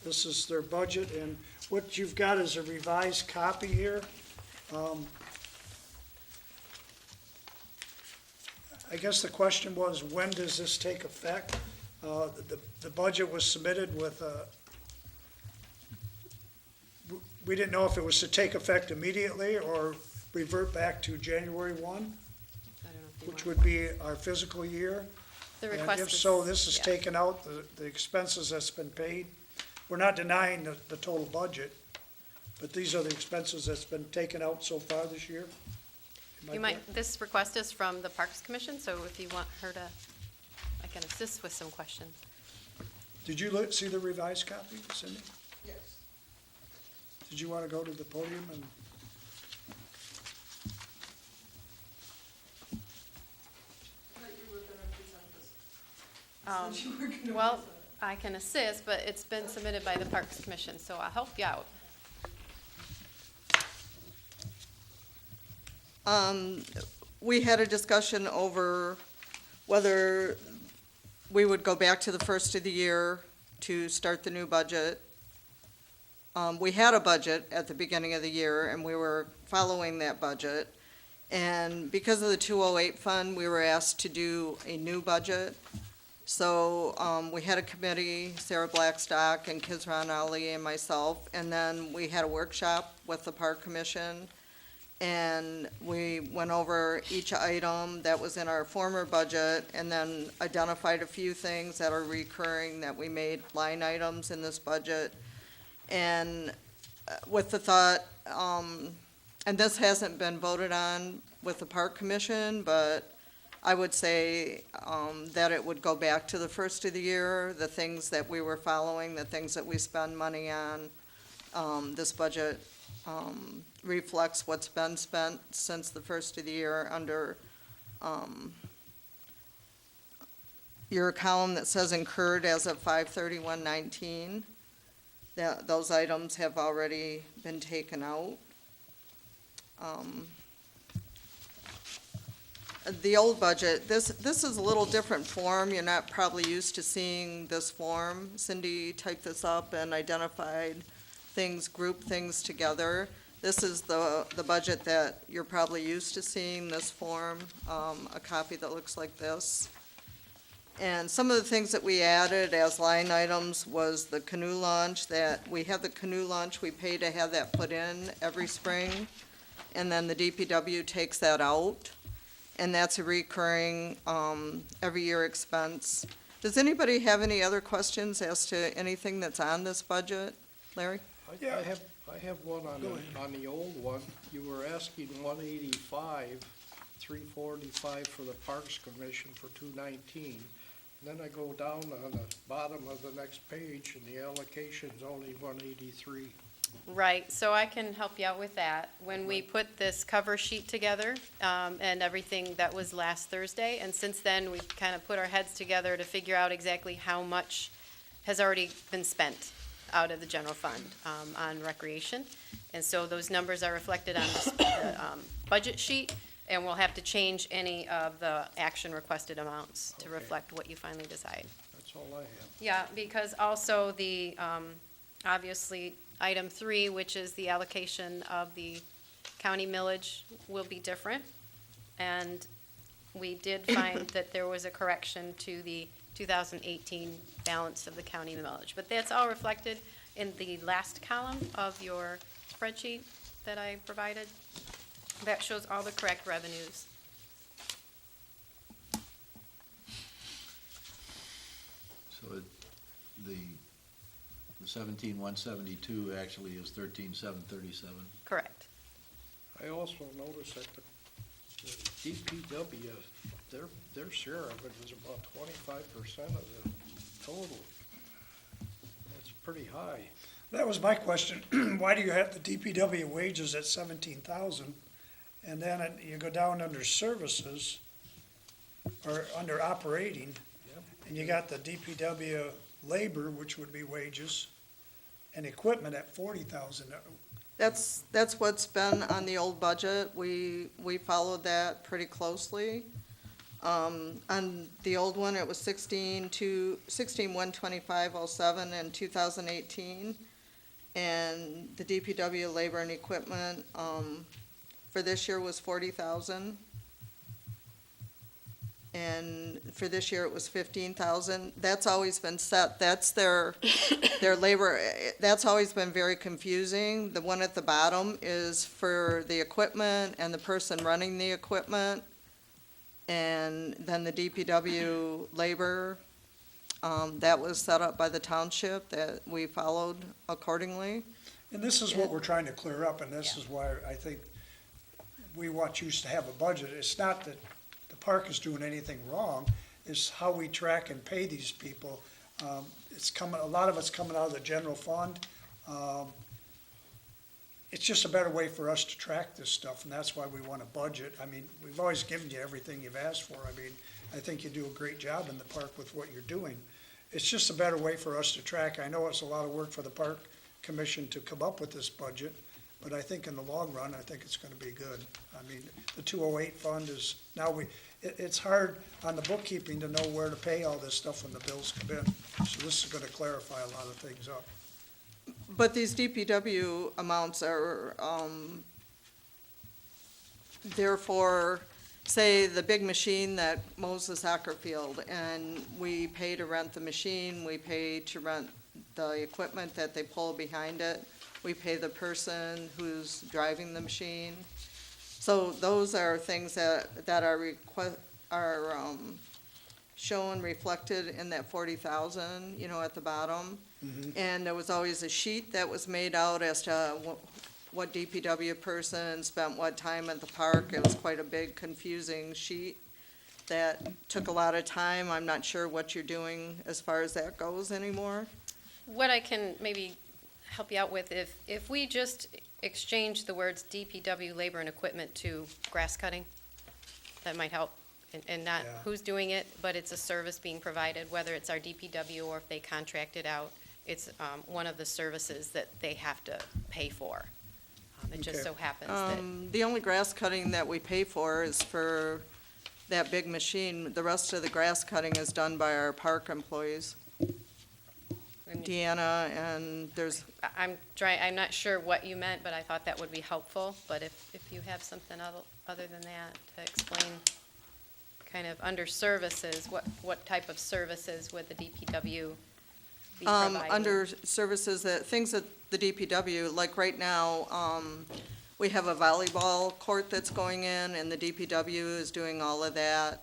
This is their budget, and what you've got is a revised copy here. I guess the question was, when does this take effect? The budget was submitted with we didn't know if it was to take effect immediately or revert back to January 1, I don't know if you which want- would be our fiscal year. The And request if is- so, this is yeah. taken out, the expenses that's been paid. We're not denying the total budget, but these are the expenses that's been taken out so far this year. Am I You correct? might, this request is from the Parks Commission, so if you want her to, I can assist with some questions. Did you see the revised copy, Cindy? Yes. Did you want to go to the podium and? Well, I can assist, but it's been submitted by the Parks Commission, so I'll help you out. We had a discussion over whether we would go back to the first of the year to start the new budget. We had a budget at the beginning of the year, and we were following that budget. And because of the 208 fund, we were asked to do a new budget. So we had a committee, Sarah Blackstock and Kizran Ali and myself, and then we had a workshop with the Park Commission. And we went over each item that was in our former budget and then identified a few things that are recurring that we made line items in this budget. And with the thought, and this hasn't been voted on with the Park Commission, but I would say that it would go back to the first of the year, the things that we were following, the things that we spend money on. This budget reflects what's been spent since the first of the year under your column that says incurred as of 5/31/19. Those items have already been taken out. The old budget, this is a little different form. You're not probably used to seeing this form. Cindy typed this up and identified things, grouped things together. This is the budget that you're probably used to seeing, this form, a copy that looks like this. And some of the things that we added as line items was the canoe launch, that we have the canoe launch, we pay to have that put in every spring, and then the DPW takes that out, and that's a recurring, every year expense. Does anybody have any other questions as to anything that's on this budget? Larry? Yeah. I have one on the old one. You were asking 185, 345 for the Parks Commission for 219. Then I go down on the bottom of the next page, and the allocation's only 183. Right, so I can help you out with that. When we put this cover sheet together, and everything, that was last Thursday, and since then, we've kind of put our heads together to figure out exactly how much has already been spent out of the general fund, on recreation. And so those numbers are reflected on the budget sheet, and we'll have to change any of the action requested amounts to Okay. reflect what you finally decide. That's all I have. Yeah, because also the, obviously, item 3, which is the allocation of the county millage, will be different. And we did find that there was a correction to the 2018 balance of the county millage. But that's all reflected in the last column of your spreadsheet. that I provided. That shows all the correct revenues. So the 17,172 actually is 13,737. Correct. I also noticed that the DPW, their share of it is about 25% of the total. That's pretty high. That was my question. Why do you have the DPW wages at 17,000? And then you go down under services, or under operating, Yep. and you got the DPW labor, which would be wages, and equipment at 40,000. That's what's been on the old budget. We followed that pretty closely. On the old one, it was 16,125.07 in 2018. And the DPW labor and equipment, for this year was 40,000. And for this year, it was 15,000. That's always been set. That's their labor. That's always been very confusing. The one at the bottom is for the equipment and the person running the equipment. And then the DPW labor, that was set up by the township that we followed accordingly. And this is what we're trying to clear up, and this is why I think we want you to have a budget. It's not that the park is doing anything wrong, it's how we track and pay these people. It's coming, a lot of it's coming out of the general fund. It's just a better way for us to track this stuff, and that's why we want a budget. I mean, we've always given you everything you've asked for. I mean, I think you do a great job in the park with what you're doing. It's just a better way for us to track. I know it's a lot of work for the park commission to come up with this budget, but I think in the long run, I think it's gonna be good. I mean, the 208 fund is, now it's hard on the bookkeeping to know where to pay all this stuff when the bills come in. So this is gonna clarify a lot of things up. But these DPW amounts are, therefore, say, the big machine that mows the soccer field, and we pay to rent the machine, we pay to rent the equipment that they pull behind it, we pay the person who's driving the machine. So those are things that are shown, reflected in that 40,000, at the bottom. And there was always a sheet that was made out as to what DPW person spent what time at the park. It was quite a big confusing sheet that took a lot of time. I'm not sure what you're doing as far as that goes anymore. What I can maybe help you out with, if we just exchange the words DPW labor and equipment to grass cutting, that might help. And not Yeah. who's doing it, but it's a service being provided, whether it's our DPW or if they contract it out. It's one of the services that they have to pay for. It just Okay. so happens that, The only grass cutting that we pay for is for that big machine. The rest of the grass cutting is done by our park employees. I mean, Deanna, and there's, I'm not sure what you meant, but I thought that would be helpful. But if you have something other than that to explain, kind of under services, what type of services would the DPW be providing? under services, things that the DPW, like right now, we have a volleyball court that's going in, and the DPW is doing all of that,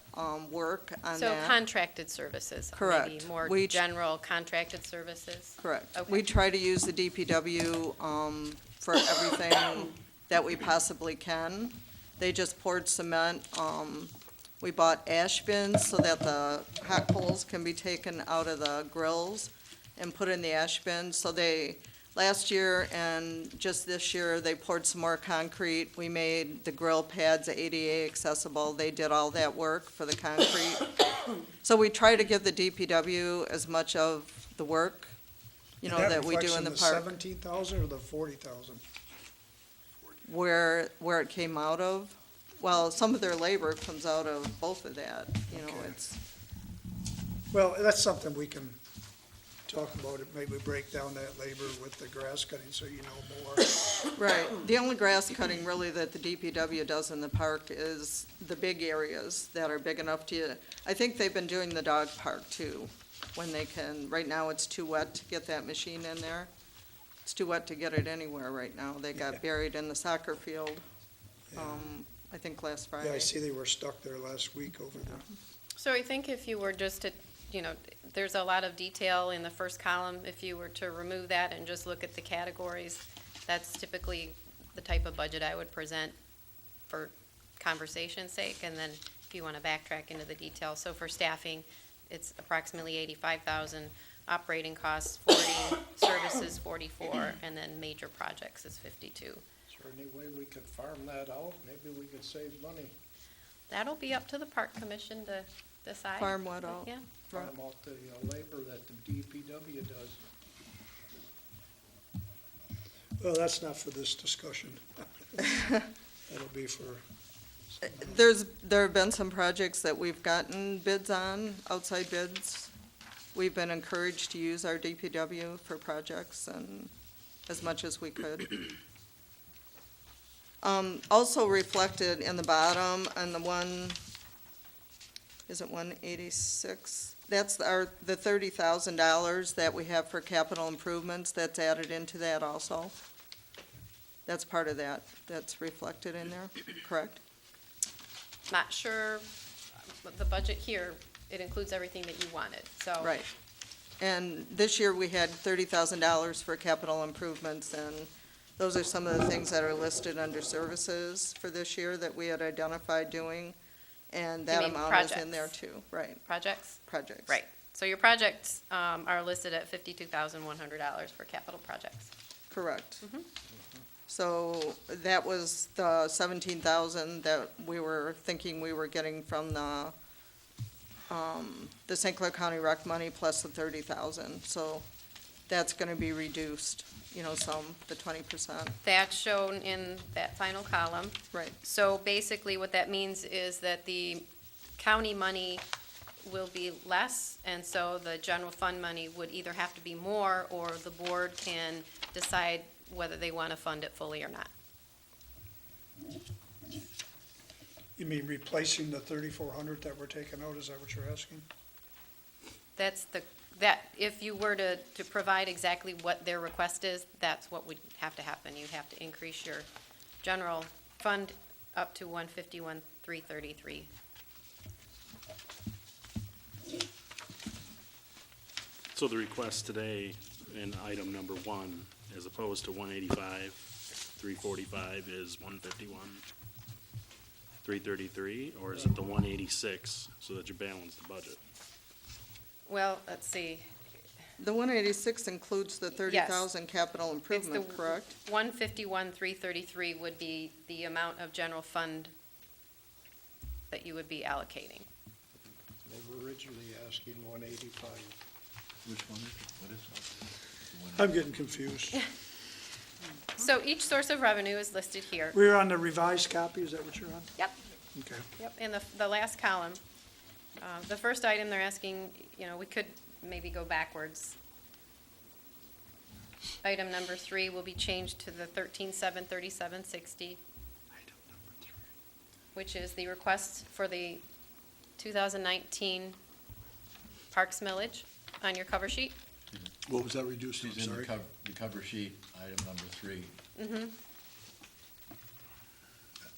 work on So that. contracted services? Correct. Maybe more We- general contracted services? Correct. Okay. We try to use the DPW, for everything that we possibly can. They just poured cement. We bought ash bins so that the hot coals can be taken out of the grills and put in the ash bins. So last year and just this year, they poured some more concrete. We made the grill pads ADA accessible. They did all that work for the concrete. So we try to give the DPW as much of the work, that we do in the park. 17,000 or the 40,000? Where it came out of. Well, some of their labor comes out of both of that, Okay. it's, Well, that's something we can talk about, it. Maybe break down that labor with the grass cutting so you know more. right. The only grass cutting really that the DPW does in the park is the big areas that are big enough I think they've been doing the dog park too, when they can, right now it's too wet to get that machine in there. It's too wet to get it anywhere right now. They got buried in the soccer field, I think last Friday. Yeah, I see they were stuck there last week over there. So I think if you were just to, there's a lot of detail in the first column. If you were to remove that and just look at the categories, that's typically the type of budget I would present for conversation's sake. And then if you want to backtrack into the details. So for staffing, it's approximately 85,000. Operating costs, 40, services, 44, and then major projects is 52. Is there any way we could farm that out? Maybe we could save money, That'll be up to the park commission to decide. Farm what out? Yeah. farm out the labor that the DPW does. Well, that's not for this discussion. That'll be for, There have been some projects that we've gotten bids on, outside bids. We've been encouraged to use our DPW for projects and as much as we could. Also reflected in the bottom on the is it 186? That's the $30,000 that we have for capital improvements, that's added into that also. That's part of that, that's reflected in there, correct? Not sure, but the budget here, it includes everything that you wanted, so. Right. And this year, we had $30,000 for capital improvements, and those are some of the things that are listed under services for this year that we had identified doing, and that mean amount is in projects? there too, right, Projects? projects. Right. So your projects are listed at $52,100 for capital projects. Correct. So that was the 17,000 that we were thinking we were getting from the St. Clair County Rec money plus the 30,000. So that's gonna be reduced, some, the 20%. That's shown in that final column. Right. So basically, what that means is that the county money will be less, and so the general fund money would either have to be more, or the board can decide whether they want to fund it fully or not. you mean replacing the 3,400 that we're taking out, is that what you're asking? That's if you were to provide exactly what their request is, that's what would have to happen. You'd have to increase your general fund up to 151,333. So the request today in item number 1, as opposed to 185, 345 is 151, 333, or is it the 186 so that you balance the budget? Well, let's see. The 186 includes the 30,000 capital improvement, correct? 151,333 would be the amount of general fund that you would be allocating. They were originally asking 185. Which one is it? What is it? I'm getting confused. So each source of revenue is listed here. We're on the revised copy, is that what you're on? Yep. Okay. Yep, in the last column. The first item they're asking, we could maybe go backwards. Item number 3 will be changed to the 13,737.60, which is the request for the 2019 Parks millage on your cover sheet. What was that reduced to? I'm She's in sorry. the cover sheet, item number 3.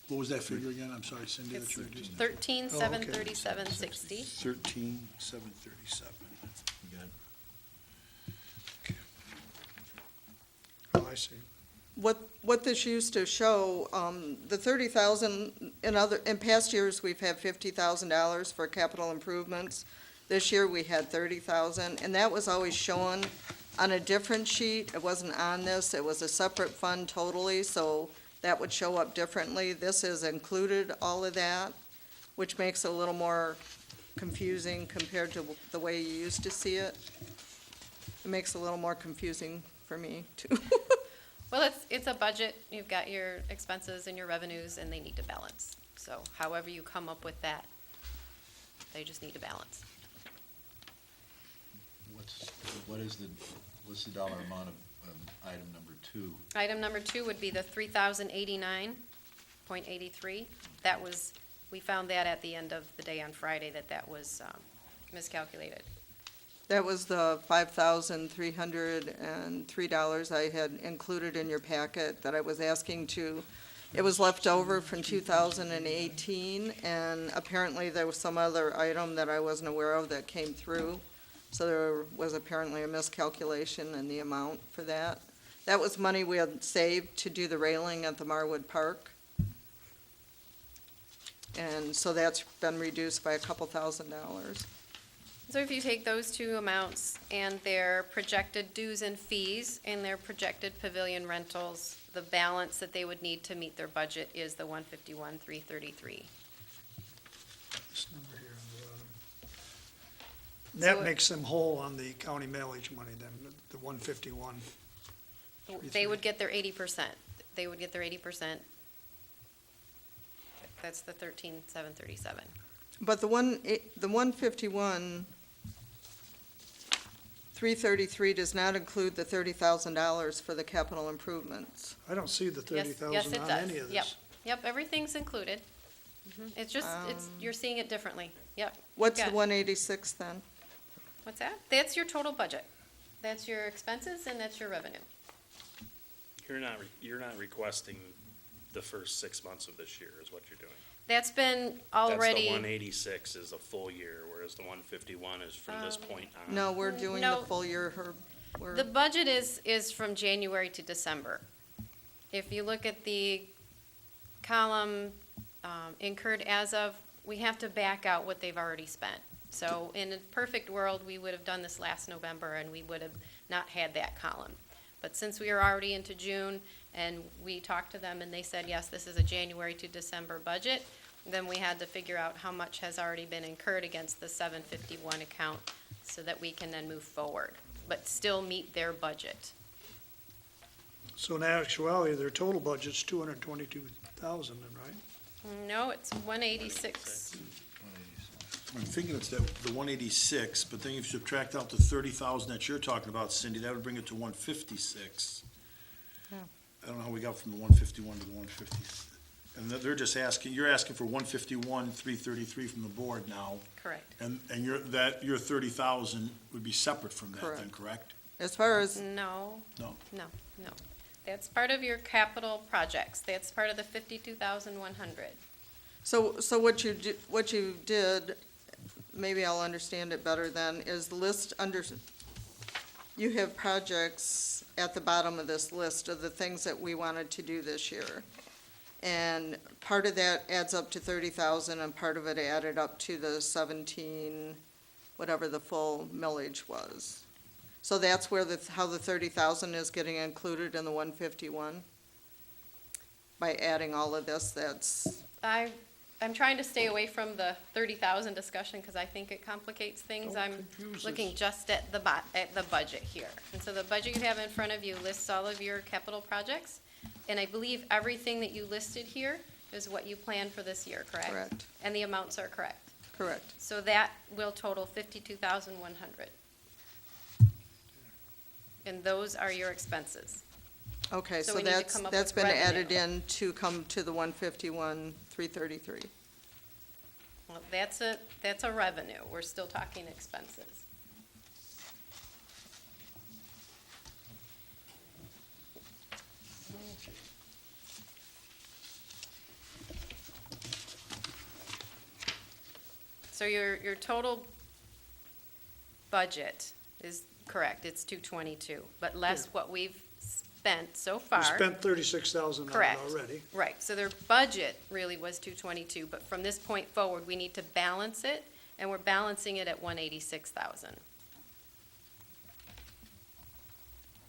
What was that figure again? I'm sorry, Cindy, that you reduced? 13,737.60. 13,737. You got Oh, I see. What this used to show, the 30,000, in past years, we've had $50,000 for capital improvements. This year, we had 30,000, and that was always shown on a different sheet. It wasn't on this, it was a separate fund totally, so that would show up differently. This has included all of that, which makes it a little more confusing compared to the way you used to see it. It makes it a little more confusing for me, too. Well, it's a budget. You've got your expenses and your revenues, and they need to balance. So however you come up with that, they just need to balance. what's the dollar amount of item number 2? Item number 2 would be the 3,089.83. That was, we found that at the end of the day on Friday, that was miscalculated. That was the $5,303 I had included in your packet that I was asking to, it was left over from 2018, and apparently there was some other item that I wasn't aware of that came through. So there was apparently a miscalculation in the amount for that. That was money we had saved to do the railing at the Marwood Park. And so that's been reduced by a couple $1,000s. So if you take those two amounts and their projected dues and fees and their projected pavilion rentals, the balance that they would need to meet their budget is the 151,333. This number here on the bottom. So That it- makes them whole on the county mileage money then, the 151. They would get their 80%. They would get their 80%. That's the 13,737. But the 151,333 does not include the $30,000 for the capital improvements. I don't see the Yes, yes, 30,000 it on does. any of Yep, this. yep, everything's included. It's just, you're seeing it differently. Yep. What's Got the it. 186 then? What's that? That's your total budget. That's your expenses and that's your revenue. You're not requesting the first 6 months of this year is what you're doing. That's been That's already. the 186 is a full year, whereas the 151 is from this point on. No, we're doing the No. full year, Herb. We're- The budget is from January to December. If you look at the column incurred as of, we have to back out what they've already spent. So in a perfect world, we would have done this last November and we would have not had that column. But since we are already into June and we talked to them and they said, yes, this is a January to December budget, then we had to figure out how much has already been incurred against the 751 account so that we can then move forward, but still meet their budget. So in actuality, their total budget's 222,000 then, right? No, it's 186. I'm thinking it's the 186, but then you subtract out the 30,000 that you're talking about, Cindy, that would bring it to 156. Yeah. I don't know how we got from the 151 to the 150. And they're just asking, you're asking for 151,333 from the board now, Correct. and your 30,000 would be separate from that then, correct? As far as, No. No. No. That's part of your capital projects. That's part of the 52,100. so what you did, maybe I'll understand it better then, is list under, you have projects at the bottom of this list of the things that we wanted to do this year. And part of that adds up to 30,000 and part of it added up to the 17, whatever the full millage was. So that's where how the 30,000 is getting included in the 151? By adding all of this, that's, I'm trying to stay away from the 30,000 discussion because I think it complicates things. Don't I'm confuse looking us. just at the budget here. And so the budget you have in front of you lists all of your capital projects. And I believe everything that you listed here is what you planned for this year, correct? Correct. And the amounts are correct. correct. So that will total 52,100. And those are your expenses. Okay, So so we need to come up that's with been added revenue. in to come to the 151,333. Well, that's a revenue. We're still talking expenses. So your total budget is correct, it's 222, but less Yeah. what we've spent so far. We spent 36,000 on it Correct. already. Right, so their budget really was 222, but from this point forward, we need to balance it, and we're balancing it at 186,000.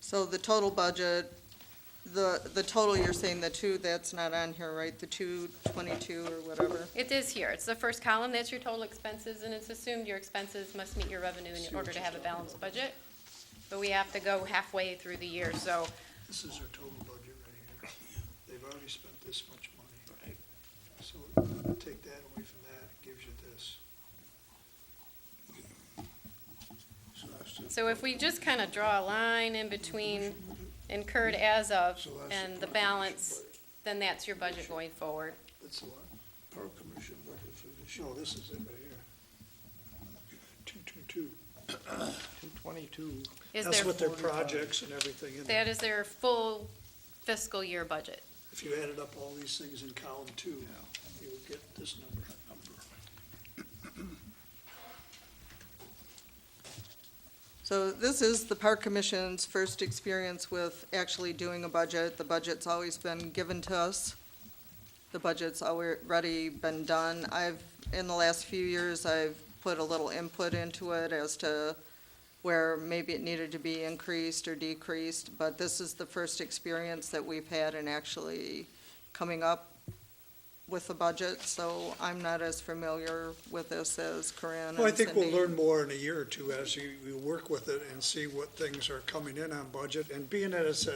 So the total budget, the total, you're saying the two, that's not on here, right? The 222 or whatever? It is here, it's the first column, that's your total expenses, and it's assumed your expenses must meet your revenue in order to have a balanced budget. But we have to go halfway through the year, so This is their total budget right here. They've already spent this much money. Right. So take that away from that, it gives you this. So if we just kind of draw a line in between incurred as of and the balance, then that's your budget going forward. That's a lot. Park Commission budget for this year. No, this is it right here. 222. 222. Is That's their, with their projects and everything in that there. is their full fiscal year budget. If you added up all these things in column 2, you would get this number. So this is the Park Commission's first experience with actually doing a budget. The budget's always been given to us. The budget's already been done. In the last few years, I've put a little input into it as to where maybe it needed to be increased or decreased, but this is the first experience that we've had in actually coming up with the budget, so I'm not as familiar with this as Corinne and Well, I think we'll Cindy. learn more in a year or two as you work with it and see what things are coming in on budget. And being that it's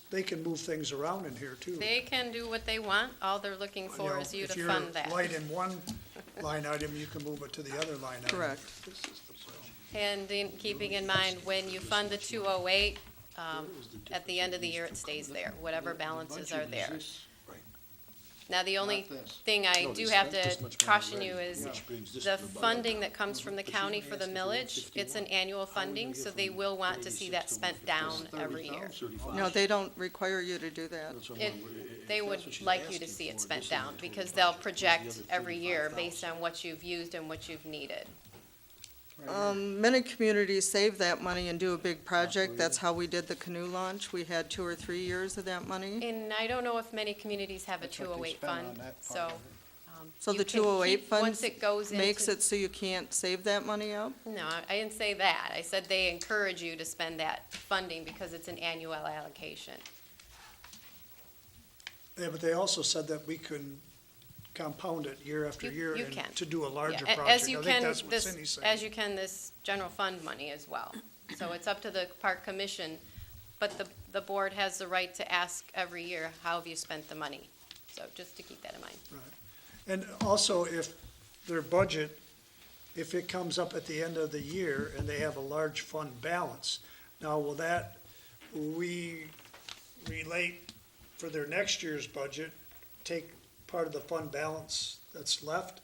they can move things around in here too. They can do what they want. All they're looking for is you to fund If that. you're light in one line item, you can move it to the other line item. Correct. And keeping in mind, when you fund the 208, at the end of the year, it stays there, whatever balances are there. Now, the only thing I do have to caution you is the funding that comes from the county for the millage, it's an annual funding, so they will want to see that spent down every year. No, they don't require you to do that. They would like you to see it spent down, because they'll project every year based on what you've used and what you've needed. Many communities save that money and do a big project. That's how we did the canoe launch. We had 2 or 3 years of that money. And I don't know if many communities have a That's what they 208 spend on fund, that so. part of So you the can 208 keep- fund Once it goes into. makes it so you can't save that money up? No, I didn't say that. I said they encourage you to spend that funding because it's an annual allocation. Yeah, but they also said that we can compound it year after You- year you and can. to do a larger Yeah, project. as I you think can that's what this, Cindy's saying. as you can this general fund money as well. So it's up to the park commission, but the board has the right to ask every year, how have you spent the money? So just to keep that in mind. And also, if their budget, if it comes up at the end of the year and they have a large fund balance, now will that, we relate for their next year's budget, take part of the fund balance that's left?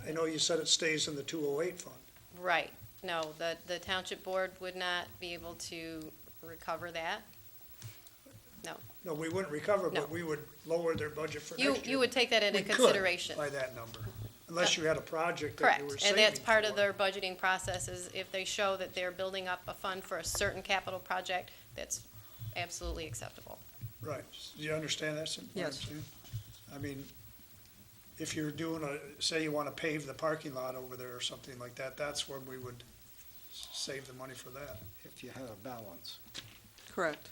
I know you said it stays in the 208 fund. Right. No, the township board would not be able to recover that. No, we wouldn't recover, No. but we would lower their budget for You, next year. you would take that into We could consideration. by that number, unless you had a project that Correct, you were and saving that's part of for. their budgeting process, is if they show that they're building up a fund for a certain capital project, that's absolutely acceptable. Right, do you understand that? What I'm Yes. saying? I mean, if you're doing say you want to pave the parking lot over there or something like that, that's when we would save the money for that. If you had a balance. Correct.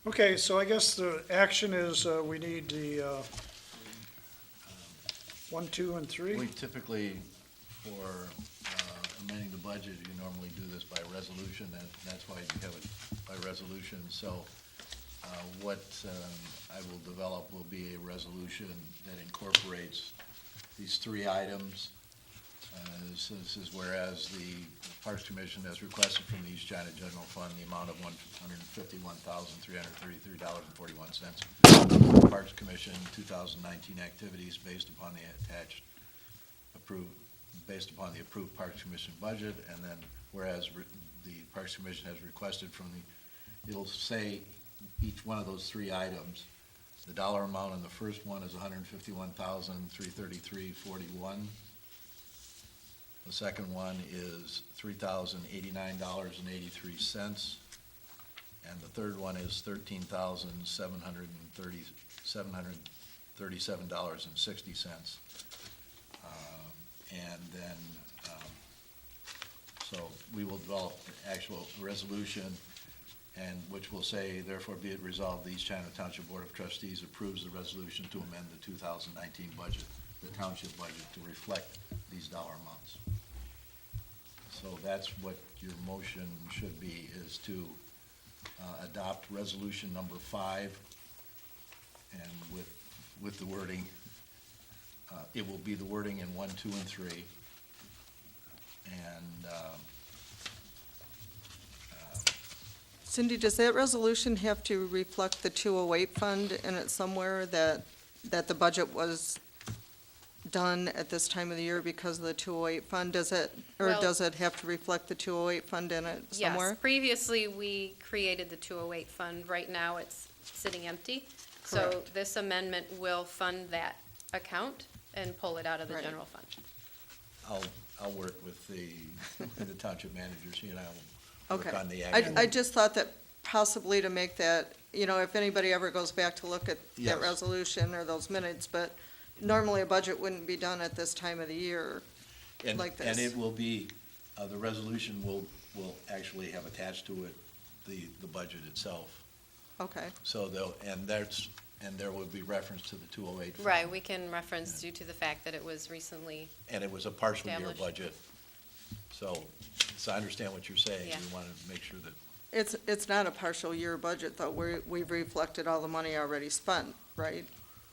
Okay, so I guess the action is, we need the, 1, 2, and 3. We typically, for amending the budget, you normally do this by resolution, and that's why you have it by resolution. So what I will develop will be a resolution that incorporates these 3 items. This is whereas the Parks Commission has requested from the East China General Fund the amount of $151,333.41. Parks Commission 2019 activities based upon the approved Parks Commission budget, and then whereas the Parks Commission has requested from it'll say each one of those 3 items. The dollar amount on the first one is $151,333.41. The second one is $3,089.83, and the third one is $13,737.60. And then, so we will develop an actual resolution, and which will say, therefore be it resolved, the East China Township Board of Trustees approves the resolution to amend the 2019 budget, the township budget, to reflect these dollar amounts. So that's what your motion should be, is to adopt resolution number 5, and with the wording, it will be the wording in 1, 2, and 3. And Cindy, does that resolution have to reflect the 208 fund in it somewhere that the budget was done at this time of the year because of the 208 fund? Does it, or Well- does it have to reflect the 208 fund in it somewhere? Yes, previously, we created the 208 fund. Right now, it's sitting empty. So Correct. this amendment will fund that account and pull it out of the Right. general fund. I'll work with the township managers, he and I will work Okay. on the I action. just thought that possibly to make that, if anybody ever goes back to look at Yes. that resolution or those minutes, but normally a budget wouldn't be done at this time of the year. And- like And this. it will be, the resolution will actually have attached to it the budget itself. Okay, So there will be reference to the 208 fund. Right, we can reference due to the fact that it was recently, And it was a partial year Established. budget. So I understand what you're saying. Yeah. We want to make sure that, it's not a partial year budget, though, we've reflected all the money already spent, right?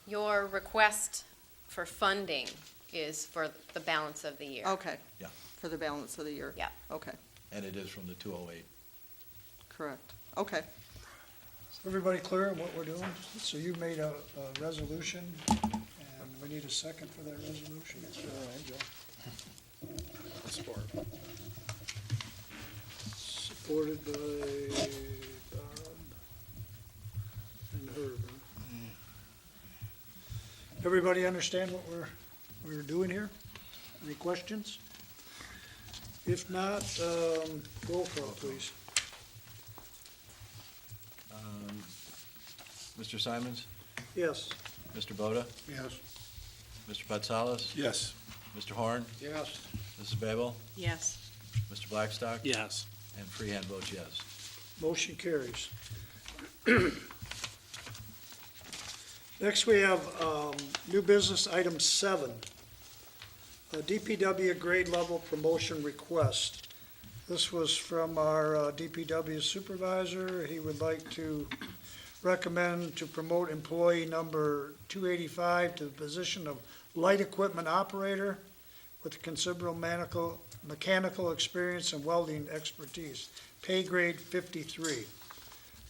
your request for funding is for the balance of the year. Okay. Yeah. For the balance of the year? Yeah. Okay, and it is from the 208. correct. Okay, Everybody clear on what we're doing? So you made a resolution, and we need a second for that resolution? Support. Supported by Bob and Herb. huh? Everybody understand what we're doing here? Any questions? If not, roll call, please. Mr. Simons? Yes. Mr. Boda? Yes. Mr. Patsalos? Yes. Mr. Horn? Yes. Mrs. Babel? Yes. Mr. Blackstock? Yes. And Freehand votes yes. Motion carries. Next, we have new business item 7, a DPW grade level promotion request. This was from our DPW supervisor. He would like to recommend to promote employee number 285 to the position of light equipment operator with considerable mechanical experience and welding expertise, pay grade 53.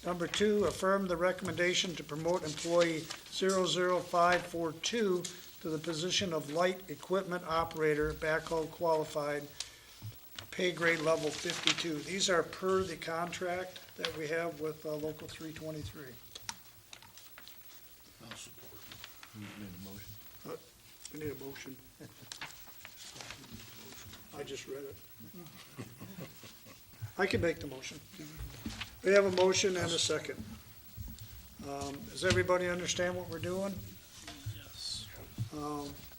Number 2, affirm the recommendation to promote employee 00542 to the position of light equipment operator, backhoe qualified, pay grade level 52. These are per the contract that we have with Local 323. I'll support. We need a motion. I just read it. I can make the motion. We have a motion and a second. Does everybody understand what we're doing? Yes.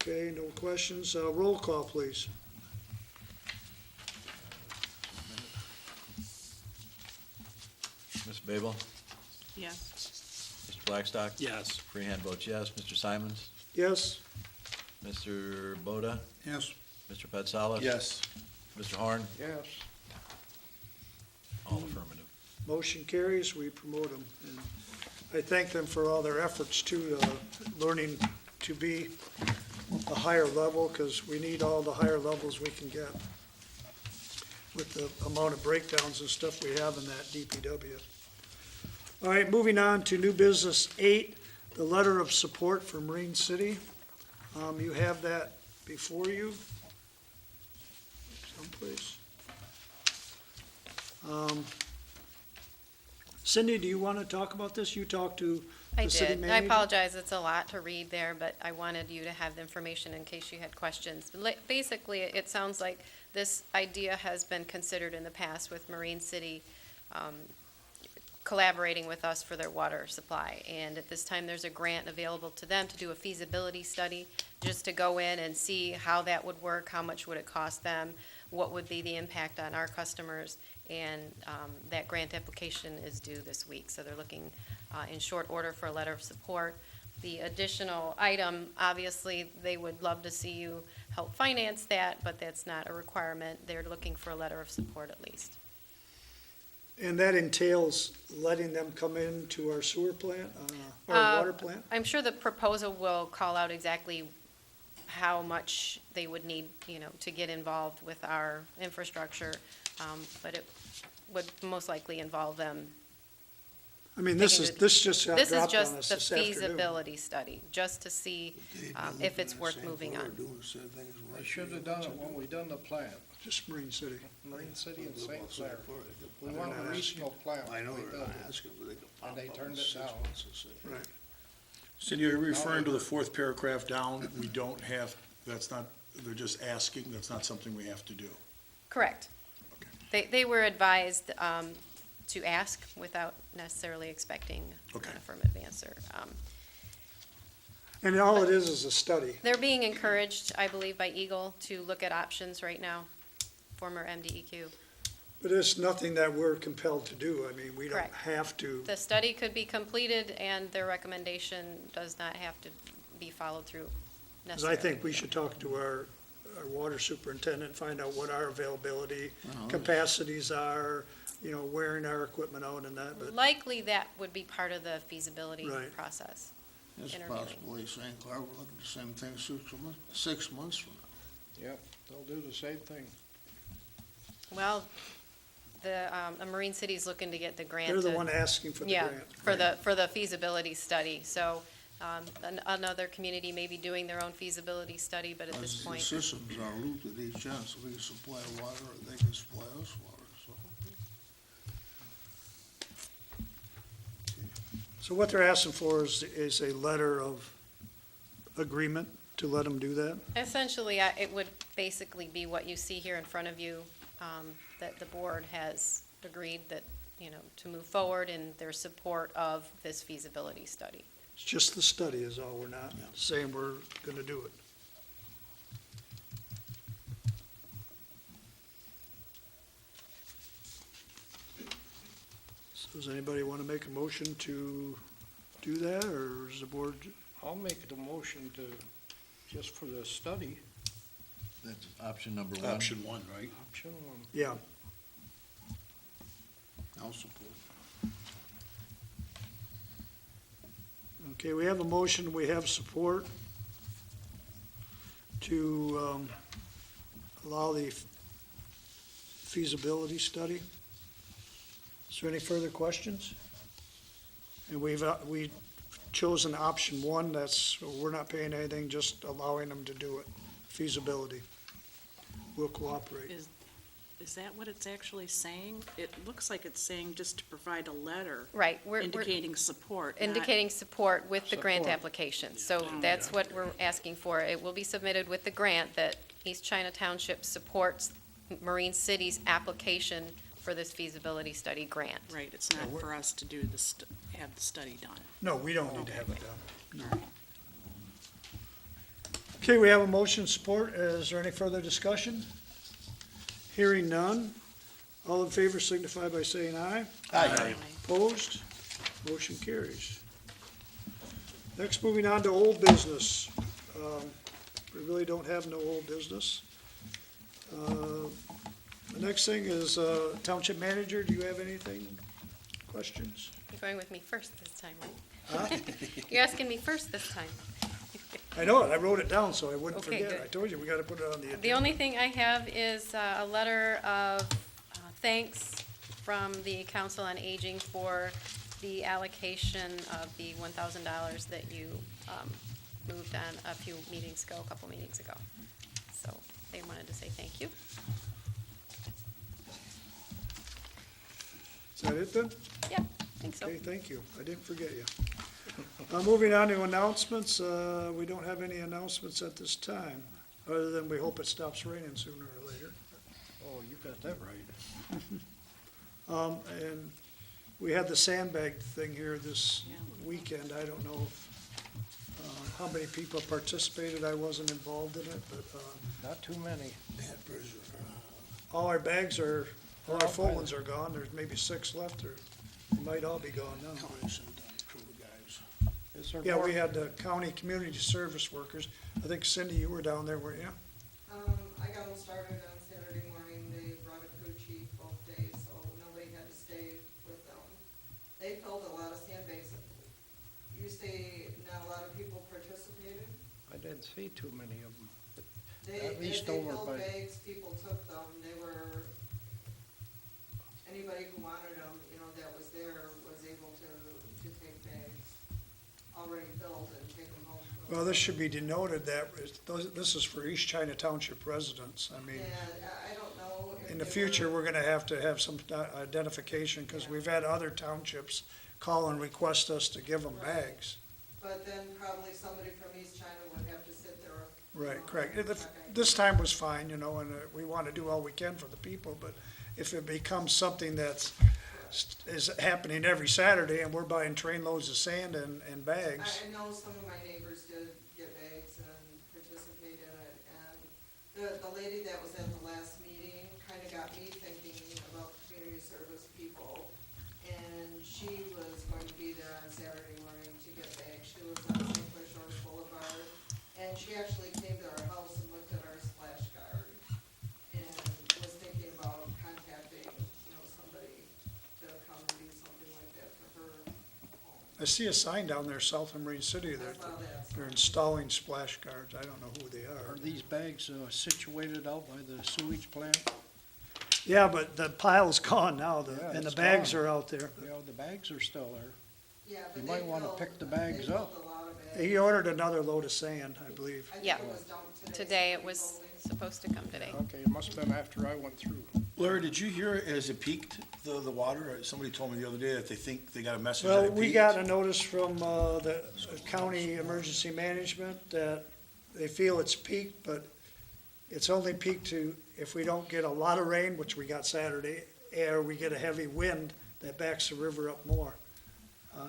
Okay, no questions. Roll call, please. Ms. Babel? Yes. Mr. Blackstock? Yes. Freehand votes yes. Mr. Simons? Yes? Mr. Boda? Yes. Mr. Patsalos? Yes. Mr. Horn? Yes. All affirmative. Motion carries, we promote them. And I thank them for all their efforts too, learning to be a higher level, because we need all the higher levels we can get with the amount of breakdowns and stuff we have in that DPW. All right, moving on to new business 8, the letter of support for Marine City. You have that before you someplace. Cindy, do you want to talk about this? You talked to I the city did. manager? I apologize, it's a lot to read there, but I wanted you to have the information in case you had questions. Basically, it sounds like this idea has been considered in the past with Marine City collaborating with us for their water supply. And at this time, there's a grant available to them to do a feasibility study, just to go in and see how that would work, how much would it cost them, what would be the impact on our customers. And that grant application is due this week, so they're looking in short order for a letter of support. The additional item, obviously, they would love to see you help finance that, but that's not a requirement. They're looking for a letter of support at least. And that entails letting them come into our sewer plant, our water plant? I'm sure the proposal will call out exactly how much they would need, to get involved with our infrastructure, but it would most likely involve them I mean, this just got This is dropped on us just the this afternoon. feasibility study, just to see if it's worth moving on. They should have done it when we done the plan, Just Marine City. Marine City and St. Clair. We They're wanted not a regional plan. I know We they're built not it. asking, but they could pop And they up turned in it 6 down. months and say, Right. Cindy, are you referring to the fourth paragraph down? We don't have, that's not, they're just asking, that's not something we have to do. Correct. They were advised to ask without necessarily expecting Okay. an affirmative answer. And all it is a study. They're being encouraged, I believe, by Eagle to look at options right now, former MDEQ. But it's nothing that we're compelled to do. I mean, we don't Correct. have to. The study could be completed, and their recommendation does not have to be followed through Because necessarily. I think we should talk to our water superintendent, find out what our availability capacities are, wearing our equipment out and that, but, Likely that would be part of the feasibility Right. process. it's Interviewing. possibly St. Clair will look at the same thing 6 months from now. Yep, they'll do the same thing. Well, the Marine City's looking to get the grant. they're the to- one asking for the Yeah, grant. for the feasibility study. So another community may be doing their own feasibility study, but at this The point, systems are looped at each end, so we can supply water, or they can supply us water, so. So what they're asking for is a letter of agreement to let them do that? essentially, it would basically be what you see here in front of you, that the board has agreed that, to move forward in their support of this feasibility study. It's just the study is all. We're not saying we're gonna do it. So does anybody want to make a motion to do that, or is the board, I'll make the motion to, just for the study, That's option number one. Option one, right? option one. yeah, I'll support. okay, we have a motion, we have support to allow the feasibility study. Is there any further questions? And we've chosen option one, that's, we're not paying anything, just allowing them to do it, feasibility. We'll cooperate. Is that what it's actually saying? It looks like it's saying just to provide a letter Right, we're indicating support, not- indicating support with the grant Support. application. So that's what we're asking for. It will be submitted with the grant that East China Township supports Marine City's application for this feasibility study grant. Right, it's not for us to do have the study done. No, we don't need to have it done. No. Okay, we have a motion support. Is there any further discussion? Hearing none. All in favor signify by saying aye. Aye. Opposed? Motion carries. Next, moving on to old business. We really don't have no old business. The next thing is Township Manager. Do you have anything? Questions? You're going with me first this time, right? You're asking me first this time. I know it. I wrote it down so I wouldn't Okay, forget. good. I told you, we got to put it on the agenda. The only thing I have is a letter of thanks from the Council on Aging for the allocation of the $1,000 that you moved on a couple meetings ago. So they wanted to say thank you. Is that it then? Yeah, I think so. Okay, thank you. I didn't forget you. Moving on to announcements, we don't have any announcements at this time, other than we hope it stops raining sooner or later. Oh, you got that right. And we had the sandbag thing here this Yeah. weekend. I don't know how many people participated. I wasn't involved in it, but Not too many. all our bags are, all our full ones are gone. There's maybe 6 left, or they might all be gone now. Is there Yeah, more? we had the county community service workers. I think Cindy, you were down there, weren't you? I got them started on Saturday morning, they brought a crew chief both days, so nobody had to stay with them. They filled a lot of sandbags. You say not a lot of people participated? I didn't see too many of them. They, At as least they over filled by- bags, people took them, they were, anybody who wanted them, that was there, was able to already filled and take them home. for the Well, this should be denoted that this is for East China Township residents. I mean, And I don't know if in the they future, were- we're gonna have to have some identification, because we've had other townships call and request us to give them bags. But then probably somebody from East China would have to sit there. Right, correct. Okay. This time was fine, and we want to do all we can for the people, but if it becomes something is happening every Saturday, and we're buying trainloads of sand and bags. I know some of my neighbors did get bags and participate in it, and the lady that was at the last meeting kinda got me thinking about community service people. And she was going to be there on Saturday morning to get bags. She lives on St. Clair Shores Boulevard, and she actually came to our house and looked at our splash guard, and was thinking about contacting, somebody to come and do something like that for her home. I see a sign down there south of Marine City, I saw that. they're installing splash guards. I don't know who they are. Are these bags situated out by the sewage plant? Yeah, but the pile's gone now, Yeah, and the it's bags gone. are out there. The bags are still there. Yeah, but You might they wanna filled- pick the bags they filled up. a lot of bags. He ordered another load of sand, I believe. I think Yeah. it was dumped today. Today it somebody was told me. supposed to come today. Okay, it must have been after I went through. Larry, did you hear, has it peaked, the water? Somebody told me the other day that they think they got a message that Well, it we peaked. got a notice from the county emergency management that they feel it's peaked, but it's only peaked to, if we don't get a lot of rain, which we got Saturday, or we get a heavy wind that backs the river up more.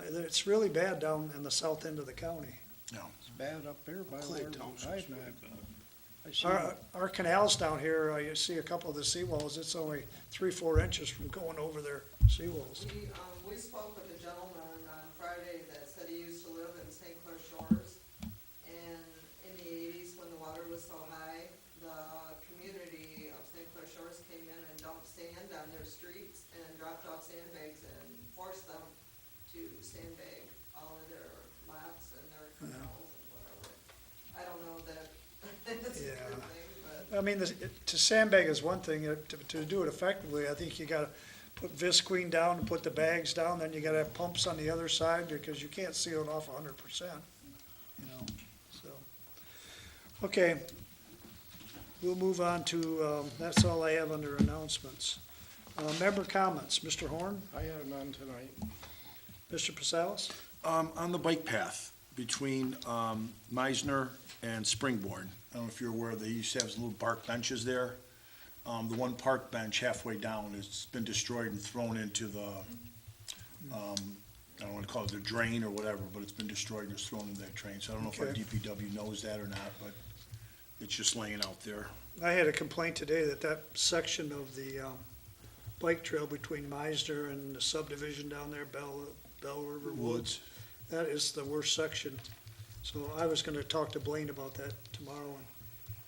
It's really bad down in the south end of the county. It's bad up there by Clay where Township's I see. Our canals down here, you see a couple of the seawalls, it's only 3-4 inches from going over their seawalls. We spoke with a gentleman on Friday that said he used to live in St. Clair Shores, and in the 80s, when the water was so high, the community of St. Clair Shores came in and dumped sand on their streets and dropped off sandbags and forced them to sandbag all of their lots and their canals and whatever. I don't know that it's a Yeah. good thing, but. I mean, to sandbag is one thing, to do it effectively, I think you gotta put visqueen down and put the bags down, then you gotta have pumps on the other side, because you can't seal it off 100%, so. Okay, we'll move on to, that's all I have under announcements. Member comments, Mr. Horn, I have none tonight. Mr. Pasales? On the bike path between Meisner and Springborn, I don't know if you're aware, they used to have little bark benches there. The one park bench halfway down has been destroyed and thrown into the, I don't want to call it the drain or whatever, but it's been destroyed and it's thrown into that drain. So I don't know if our Okay. DPW knows that or not, but it's just laying out there. I had a complaint today that section of the bike trail between Meisner and the subdivision down there, Bell River Woods, that is the worst section. So I was gonna talk to Blaine about that tomorrow and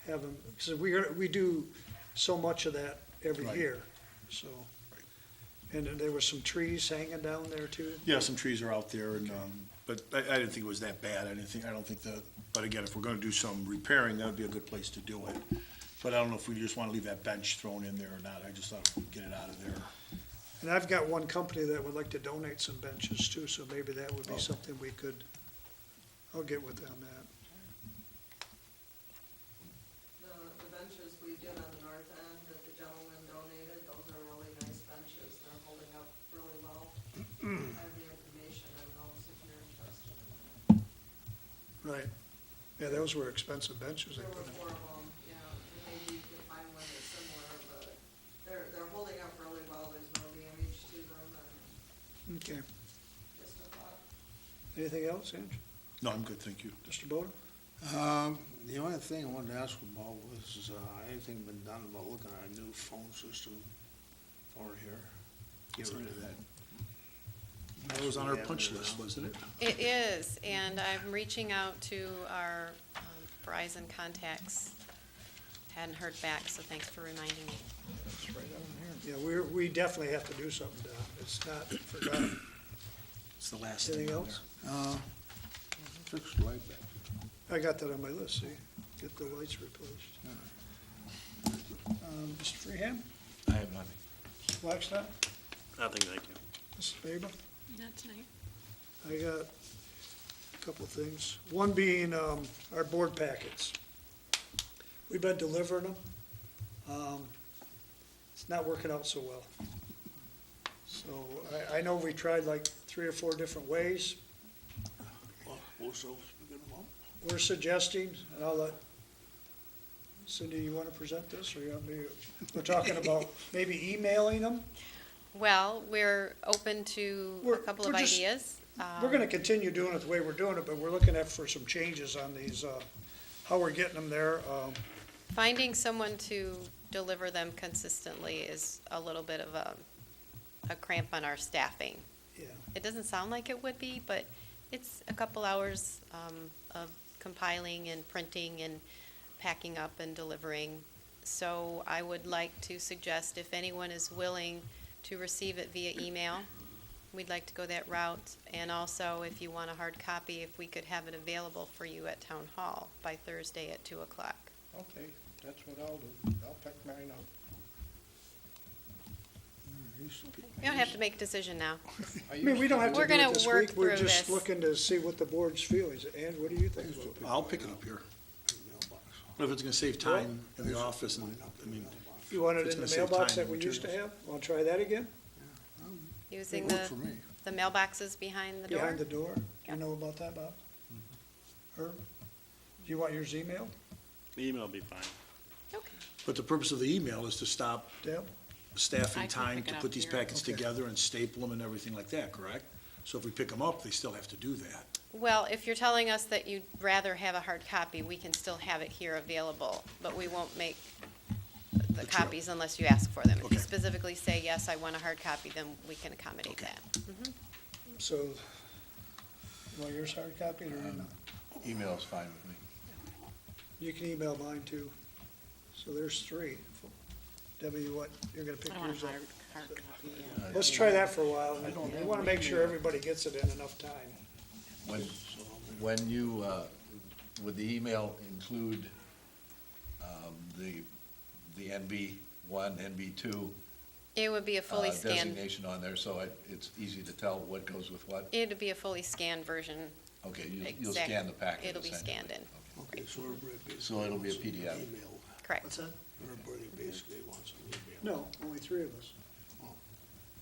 have him, because we do so much of that every Right. year, so. And then there were some trees hanging down there too. Yeah, some trees are out there and, but I didn't think it was that bad. I don't think but again, if we're gonna do some repairing, that would be a good place to do it. But I don't know if we just wanna leave that bench thrown in there or not. I just thought we'd get it out of there. And I've got one company that would like to donate some benches too, so maybe that would be Oh. something we could, I'll get with them on that. The benches we did on the north end that the gentleman donated, those are really nice benches, they're holding up really well. I have the information on those if you're interested. Right. Yeah, those were expensive benches they There put were in. 4 of them, yeah, and maybe you can find one that's similar, but they're holding up really well, there's no damage to them, and Okay. just a thought. Anything else, Ange? No, I'm good, thank you. Mr. Boda? The only thing I wanted to ask about was, anything been done about looking at a new phone system over here? Get rid of that. That was on our punch list, wasn't it? It is, and I'm reaching out to our Verizon contacts. Hadn't heard back, so thanks for reminding me. It's right on here. Yeah, we definitely have to do something, Don. It's not forgotten. It's the last thing Anything on else? there. Fix the light back. I got that on my list, see? Get the lights replaced. Mr. Freeham? I have nothing. Mr. Blackstock? Nothing, thank you. Mrs. Faber? Not tonight. I got a couple of things. One being, our board packets. We've been delivering them. It's not working out so well. So I know we tried like 3 or 4 different ways. Well, most of us, we get them all. We're suggesting, and I'll let, Cindy, you want to present this, or you want me, we're talking about maybe emailing them? Well, we're open to a We're- couple of we're just- ideas. We're gonna continue doing it the way we're doing it, but we're looking at for some changes on these, how we're getting them there. Finding someone to deliver them consistently is a little bit of a cramp on our staffing. Yeah. It doesn't sound like it would be, but it's a couple hours of compiling and printing and packing up and delivering. So I would like to suggest if anyone is willing to receive it via email, we'd like to go that route. And also, if you want a hard copy, if we could have it available for you at Town Hall by Thursday at 2 o'clock. Okay, that's what I'll do. I'll pick mine up. You don't have to make a decision now. I mean, we don't have to We're do gonna it this work week, we're through just this. looking to see what the board's feelings. And what do you think? I'll pick it up here. What if it's gonna save time in the office and, I mean, You want It's it in the gonna save mailbox time that we and used to have? materials. Want to try that again? Using It worked for me. the mailboxes behind the door. Behind the door? Yeah. You know about that, Bob? Herb? Do you want yours emailed? Email will be fine. Okay. but the purpose of the email is to stop Deb? I staffing can time pick it to up put these here. packets Okay. together and staple them and everything like that, correct? So if we pick them up, they still have to do that. Well, if you're telling us that you'd rather have a hard copy, we can still have it here available, but we won't make the true. copies unless you ask for them. If you Okay. specifically say, yes, I want a hard copy, then we can accommodate that. So, you want yours hard copy or email? Email's fine with me. You can email mine too. So there's 3. Debbie, what, you're gonna pick I want yours a up? hard copy, yeah. Let's try that for a while. We wanna make sure everybody gets it in enough time. When you, would the email include the NB1, NB2 It would be a fully scanned, designation on there, so it's easy to tell what goes with what? it'd be a fully scanned version. Okay, you'll Exact- scan the packet It'll be essentially. scanned in, Okay, so everybody basically. So it'll be a wants them PDF. emailed. correct. What's that? Everybody basically wants them emailed. No, only 3 of us.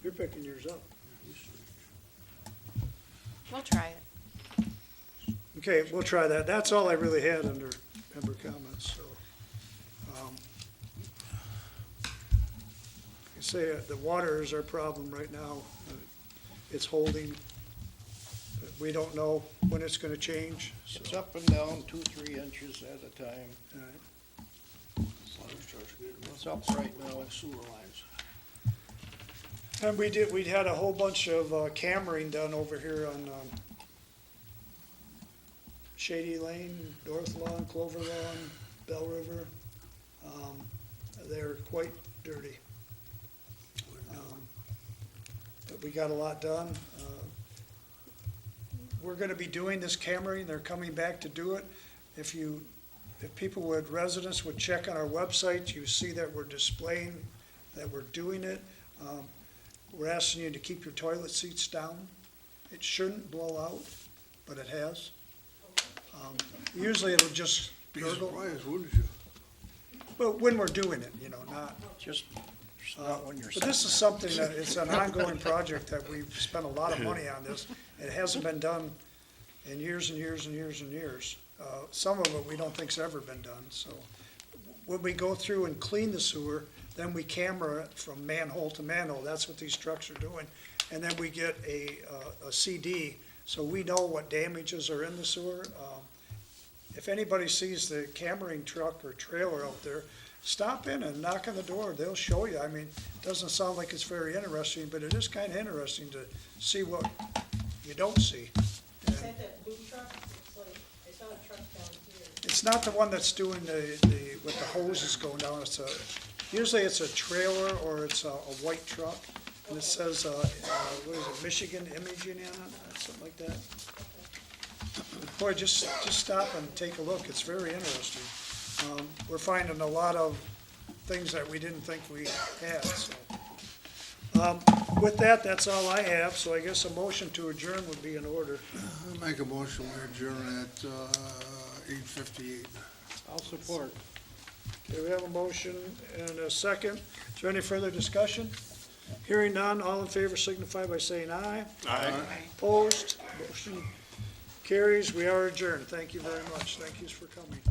You're picking yours up. We'll try it. Okay, we'll try that. That's all I really had under member comments, so. I say, the water is our problem right now. It's holding. We don't know when it's gonna change, so. It's up and down 2-3 inches at a time. all right. Water starts getting rough. It's up right now. Sewer lines. And we had a whole bunch of cammering done over here on Shady Lane, North Lawn, Clover Lawn, Bell River. They're quite dirty. But we got a lot done. We're gonna be doing this cammering, they're coming back to do it. If residents would check on our website, you see that we're displaying that we're doing it. We're asking you to keep your toilet seats down. It shouldn't blow out, but it has. Usually it'll just Be gurgle, surprised, wouldn't you? but when we're doing it, not. Just not when you're. But this is something that, it's an ongoing project that we've spent a lot of money on this. It hasn't been done in years and years and years and years. Some of it we don't think's ever been done, so. When we go through and clean the sewer, then we camera it from manhole to manhole. That's what these trucks are doing. And then we get a CD, so we know what damages are in the sewer. If anybody sees the cammering truck or trailer out there, stop in and knock on the door. They'll show you. I mean, it doesn't sound like it's very interesting, but it is kind of interesting to see what you don't see. And that blue truck? It's like, I saw a truck down here. it's not the one that's doing with the hoses going down. Usually it's a trailer or it's a white truck. And it says, what is it, Michigan Imaging on it, something like that. Boy, just stop and take a look. It's very interesting. We're finding a lot of things that we didn't think we had, so. With that, that's all I have, so I guess a motion to adjourn would be in order. I'll make a motion, we adjourn at 8:58. I'll support. Okay, we have a motion and a second. Is there any further discussion? Hearing none, all in favor signify by saying aye. Aye. Opposed, motion carries. We are adjourned. Thank you very much. Thank you for coming.